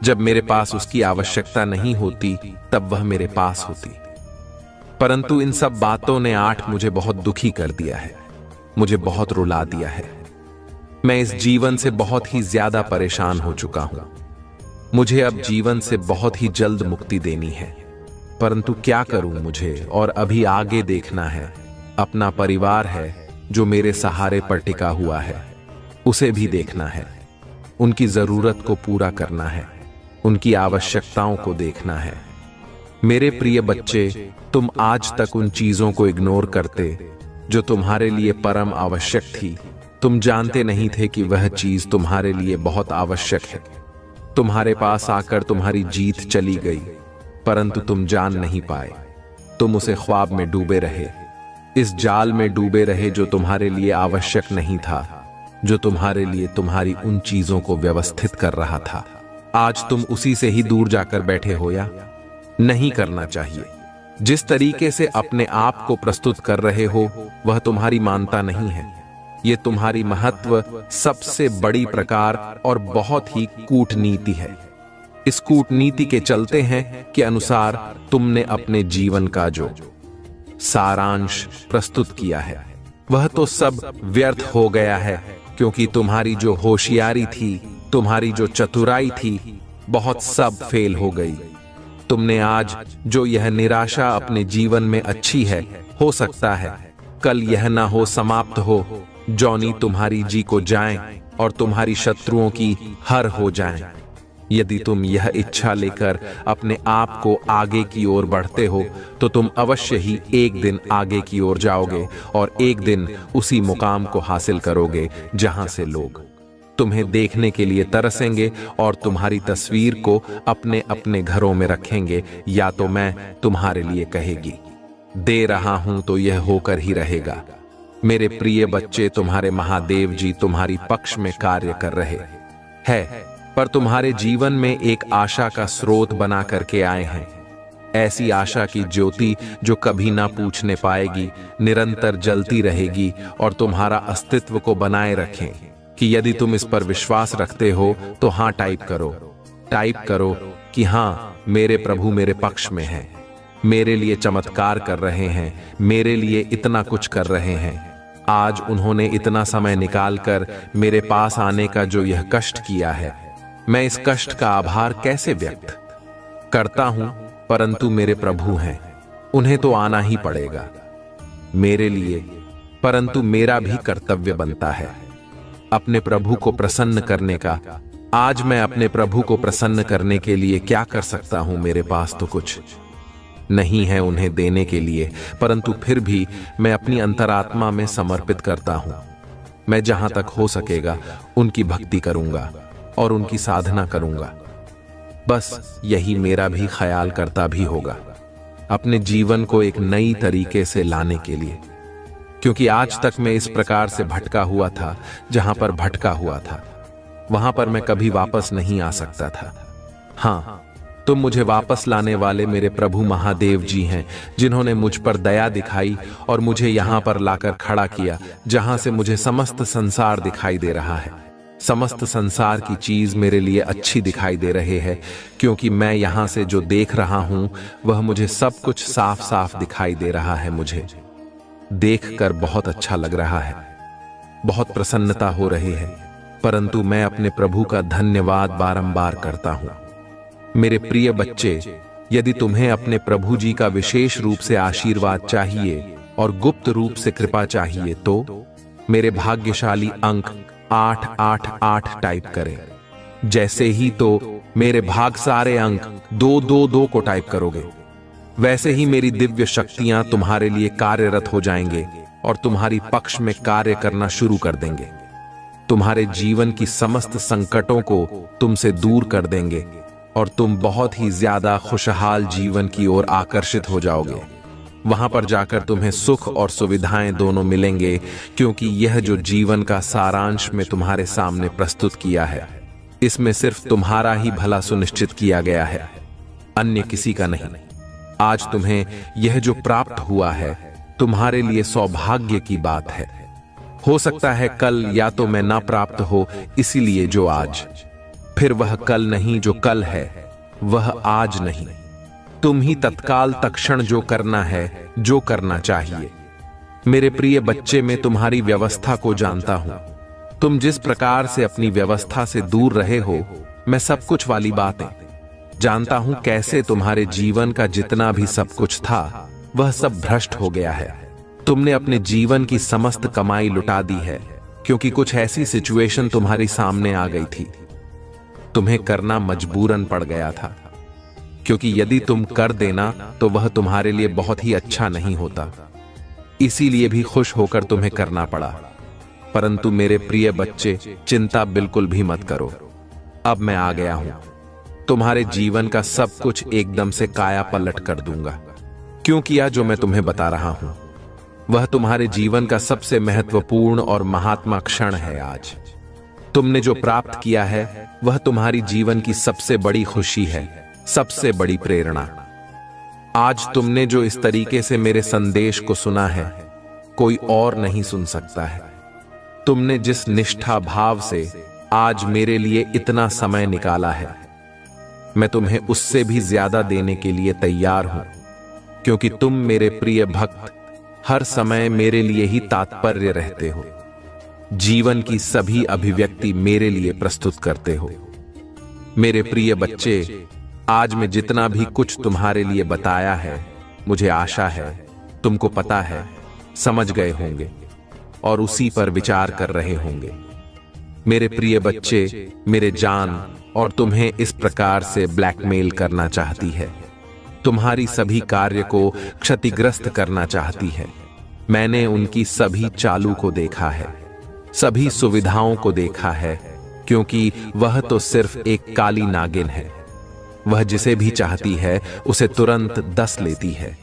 जब मेरे पास उसकी आवश्यकता नहीं होती तब वह मेरे पास होती। परंतु इन सब बातों ने मुझे बहुत दुखी कर दिया है, मुझे बहुत रुला दिया है। मैं इस जीवन से बहुत ही ज्यादा परेशान हो चुका हूं। मुझे अब जीवन से बहुत ही जल्द मुक्ति देनी है, परंतु क्या करूं? मुझे और अभी आगे देखना है। अपना परिवार है जो मेरे सहारे पर टिका हुआ है, उसे भी देखना है, उनकी जरूरत को पूरा करना है, उनकी आवश्यकताओं को देखना है। मेरे प्रिय बच्चे, तुम आज तक उन चीजों को इग्नोर करते जो तुम्हारे लिए परम आवश्यक थी। तुम जानते नहीं थे कि वह चीज तुम्हारे लिए बहुत आवश्यक है। तुम्हारे पास आकर तुम्हारी जीत चली गई, परंतु तुम जान नहीं पाए। तुम उसे ख्वाब में डूबे रहे, इस जाल में डूबे रहे जो तुम्हारे लिए आवश्यक नहीं था, जो तुम्हारे लिए तुम्हारी उन चीजों को व्यवस्थित कर रहा था। आज तुम उसी से ही दूर जाकर बैठे हो, या नहीं करना चाहिए। जिस तरीके से अपने आप को प्रस्तुत कर रहे हो वह तुम्हारी मानता नहीं है। यह तुम्हारी महत्व सबसे बड़ी प्रकार और बहुत ही कूटनीति है। इस कूटनीति के चलते हैं के अनुसार तुमने अपने जीवन का जो सारांश प्रस्तुत किया है वह तो सब व्यर्थ हो गया है, क्योंकि तुम्हारी जो होशियारी थी तुम्हारी जो चतुराई थी बहुत सब फेल हो गई। तुमने आज जो यह निराशा अपने जीवन में अच्छी है, हो सकता है कल यह ना हो समाप्त हो, जौनी तुम्हारी जी को जाएं और तुम्हारी शत्रुओं की हर हो जाएं। यदि तुम यह इच्छा लेकर अपने आप को आगे की ओर बढ़ते हो तो तुम अवश्य ही एक दिन आगे की ओर जाओगे और एक दिन उसी मुकाम को हासिल करोगे जहां से लोग तुम्हें देखने के लिए तरसेंगे और तुम्हारी तस्वीर को अपने अपने घरों में रखेंगे, या तो मैं तुम्हारे लिए कहेगी दे रहा हूं तो यह होकर ही रहेगा। मेरे प्रिय बच्चे, तुम्हारे महादेव जी तुम्हारी पक्ष में कार्य कर रहे हैं, पर तुम्हारे जीवन में एक आशा का स्रोत बना करके आए हैं। ऐसी आशा की ज्योति जो कभी ना पूछने पाएगी, निरंतर जलती रहेगी और तुम्हारा अस्तित्व को बनाए रखें कि यदि तुम इस पर विश्वास रखते हो तो हाँ टाइप करो कि हाँ मेरे प्रभु मेरे पक्ष में हैं, मेरे लिए चमत्कार कर रहे हैं, मेरे लिए इतना कुछ कर रहे हैं। आज उन्होंने इतना समय निकालकर मेरे पास आने का जो यह कष्ट किया है, मैं इस कष्ट का आभार कैसे व्यक्त करता हूं, परंतु मेरे प्रभु हैं, उन्हें तो आना ही पड़ेगा मेरे लिए, परंतु मेरा भी कर्तव्य बनता है अपने प्रभु को प्रसन्न करने का। आज मैं अपने प्रभु को प्रसन्न करने के लिए क्या कर सकता हूं? मेरे पास तो कुछ नहीं है उन्हें देने के लिए, परंतु फिर भी मैं अपनी अंतरात्मा में समर्पित करता हूं। मैं जहां तक हो सकेगा उनकी भक्ति करूंगा और उनकी साधना करूंगा। बस यही मेरा भी ख्याल करता भी होगा अपने जीवन को एक नई तरीके से लाने के लिए, क्योंकि आज तक मैं इस प्रकार से भटका हुआ था, जहां पर भटका हुआ था वहां पर मैं कभी वापस नहीं आ सकता था। हां, तुम मुझे वापस लाने वाले मेरे प्रभु महादेव जी हैं, जिन्होंने मुझ पर दया दिखाई और मुझे यहां पर लाकर खड़ा किया जहां से मुझे समस्त संसार दिखाई दे रहा है। समस्त संसार की चीज मेरे लिए अच्छी दिखाई दे रहे हैं, क्योंकि मैं यहां से जो देख रहा हूं वह मुझे सब कुछ साफ साफ दिखाई दे रहा है। मुझे देखकर बहुत अच्छा लग रहा है, बहुत प्रसन्नता हो रही है, परंतु मैं अपने प्रभु का धन्यवाद बारंबार करता हूं। मेरे प्रिय बच्चे, यदि तुम्हें अपने प्रभु जी का विशेष रूप से आशीर्वाद चाहिए और गुप्त रूप से कृपा चाहिए तो मेरे भाग्यशाली अंक 888 टाइप करें। जैसे ही तो मेरे भाग सारे अंक 222 को टाइप करोगे, वैसे ही मेरी दिव्य शक्तियां तुम्हारे लिए कार्यरत हो जाएंगे और तुम्हारी पक्ष में कार्य करना शुरू कर देंगे। तुम्हारे जीवन की समस्त संकटों को तुमसे दूर कर देंगे और तुम बहुत ही ज्यादा खुशहाल जीवन की ओर आकर्षित हो जाओगे। वहां पर जाकर तुम्हें सुख और सुविधाएं दोनों मिलेंगे, क्योंकि यह जो जीवन का सारांश में तुम्हारे सामने प्रस्तुत किया है, इसमें सिर्फ तुम्हारा ही भला सुनिश्चित किया गया है, अन्य किसी का नहीं। आज तुम्हें यह जो प्राप्त हुआ है तुम्हारे लिए सौभाग्य की बात है। हो सकता है कल या तो मैं ना प्राप्त हो, इसीलिए जो आज, फिर वह कल नहीं, जो कल है वह आज नहीं। तुम ही तत्काल तत्क्षण जो करना है, जो करना चाहिए। मेरे प्रिय बच्चे, मैं तुम्हारी व्यवस्था को जानता हूं। तुम जिस प्रकार से अपनी व्यवस्था से दूर रहे हो, मैं सब कुछ वाली बातें जानता हूं। कैसे तुम्हारे जीवन का जितना भी सब कुछ था वह सब भ्रष्ट हो गया है। तुमने अपने जीवन की समस्त कमाई लुटा दी है, क्योंकि कुछ ऐसी सिचुएशन तुम्हारी सामने आ गई थी, तुम्हें करना मजबूरन पड़ गया था, क्योंकि यदि तुम कर देना तो वह तुम्हारे लिए बहुत ही अच्छा नहीं होता, इसीलिए भी खुश होकर तुम्हें करना पड़ा। परंतु मेरे प्रिय बच्चे, चिंता बिल्कुल भी मत करो। अब मैं आ गया हूं, तुम्हारे जीवन का सब कुछ एकदम से काया पलट कर दूंगा। क्यों किया? जो मैं तुम्हें बता रहा हूं वह तुम्हारे जीवन का सबसे महत्वपूर्ण और महात्मा क्षण है। आज तुमने जो प्राप्त किया है वह तुम्हारी जीवन की सबसे बड़ी खुशी है, सबसे बड़ी प्रेरणा। आज तुमने जो इस तरीके से मेरे संदेश को सुना है, कोई और नहीं सुन सकता है। तुमने जिस निष्ठा भाव से आज मेरे लिए इतना समय निकाला है, मैं तुम्हें उससे भी ज्यादा देने के लिए तैयार हूं, क्योंकि तुम मेरे प्रिय भक्त हर समय मेरे लिए ही तात्पर्य रहते हो। जीवन की सभी अभिव्यक्ति मेरे लिए प्रस्तुत करते हो। मेरे प्रिय बच्चे, आज मैं जितना भी कुछ तुम्हारे लिए बताया है, मुझे आशा है तुमको पता है, समझ गए होंगे और उसी पर विचार कर रहे होंगे। मेरे प्रिय बच्चे, मेरे जान और तुम्हें इस प्रकार से ब्लैकमेल करना चाहती है, तुम्हारी सभी कार्य को क्षतिग्रस्त करना चाहती है। मैंने उनकी सभी चालू को देखा है, सभी सुविधाओं को देखा है, क्योंकि वह तो सिर्फ एक काली नागिन है। वह जिसे भी चाहती है उसे तुरंत डस लेती है।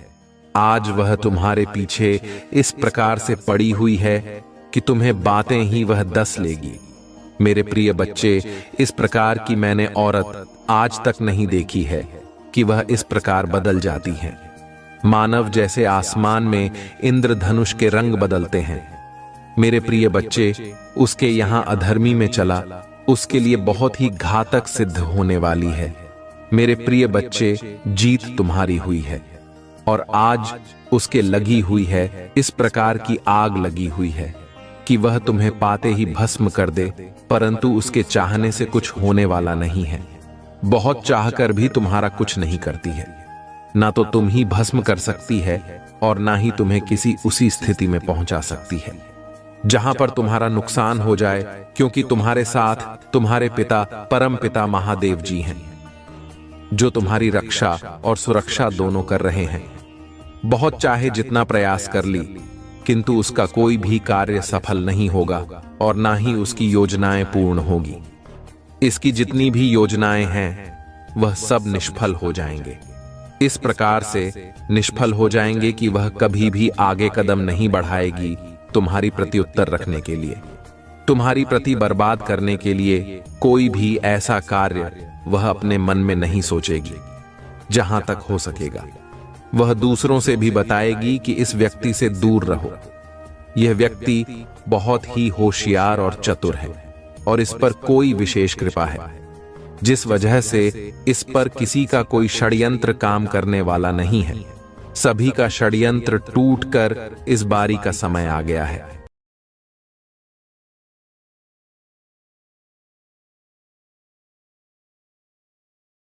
आज वह तुम्हारे पीछे इस प्रकार से पड़ी हुई है कि तुम्हें बातें ही वह डस लेगी। मेरे प्रिय बच्चे, इस प्रकार की मैंने औरत आज तक नहीं देखी है कि वह इस प्रकार बदल जाती है। मानव जैसे आसमान में इंद्रधनुष के रंग बदलते हैं। मेरे प्रिय बच्चे, उसके यहां अधर्मी में चला, उसके लिए बहुत ही घातक सिद्ध होने वाली है। मेरे प्रिय बच्चे, जीत तुम्हारी हुई है और आज उसके लगी हुई है, इस प्रकार की आग लगी हुई है कि वह तुम्हें पाते ही भस्म कर दे, परंतु उसके चाहने से कुछ होने वाला नहीं है। बहुत चाहकर भी तुम्हारा कुछ नहीं करती है। ना तो तुम ही भस्म कर सकती है और ना ही तुम्हें किसी उसी स्थिति में पहुंचा सकती है जहां पर तुम्हारा नुकसान हो जाए, क्योंकि तुम्हारे साथ तुम्हारे पिता परम पिता महादेव जी हैं, जो तुम्हारी रक्षा और सुरक्षा दोनों कर रहे हैं। बहुत चाहे जितना प्रयास कर ली, किंतु उसका कोई भी कार्य सफल नहीं होगा और ना ही उसकी योजनाएं पूर्ण होगी। इसकी जितनी भी योजनाएं हैं, वह सब निष्फल हो जाएंगे। इस प्रकार से निष्फल हो जाएंगे कि वह कभी भी आगे कदम नहीं बढ़ाएगी तुम्हारी प्रत्युत्तर रखने के लिए, तुम्हारी प्रति बर्बाद करने के लिए। कोई भी ऐसा कार्य वह अपने मन में नहीं सोचेगी। जहां तक हो सकेगा वह दूसरों से भी बताएगी कि इस व्यक्ति से दूर रहो। यह व्यक्ति बहुत ही होशियार और चतुर है और इस पर कोई विशेष कृपा है, जिस वजह से इस पर किसी का कोई षड्यंत्र काम करने वाला नहीं है। सभी का षड्यंत्र टूटकर इस बारी का समय आ गया है।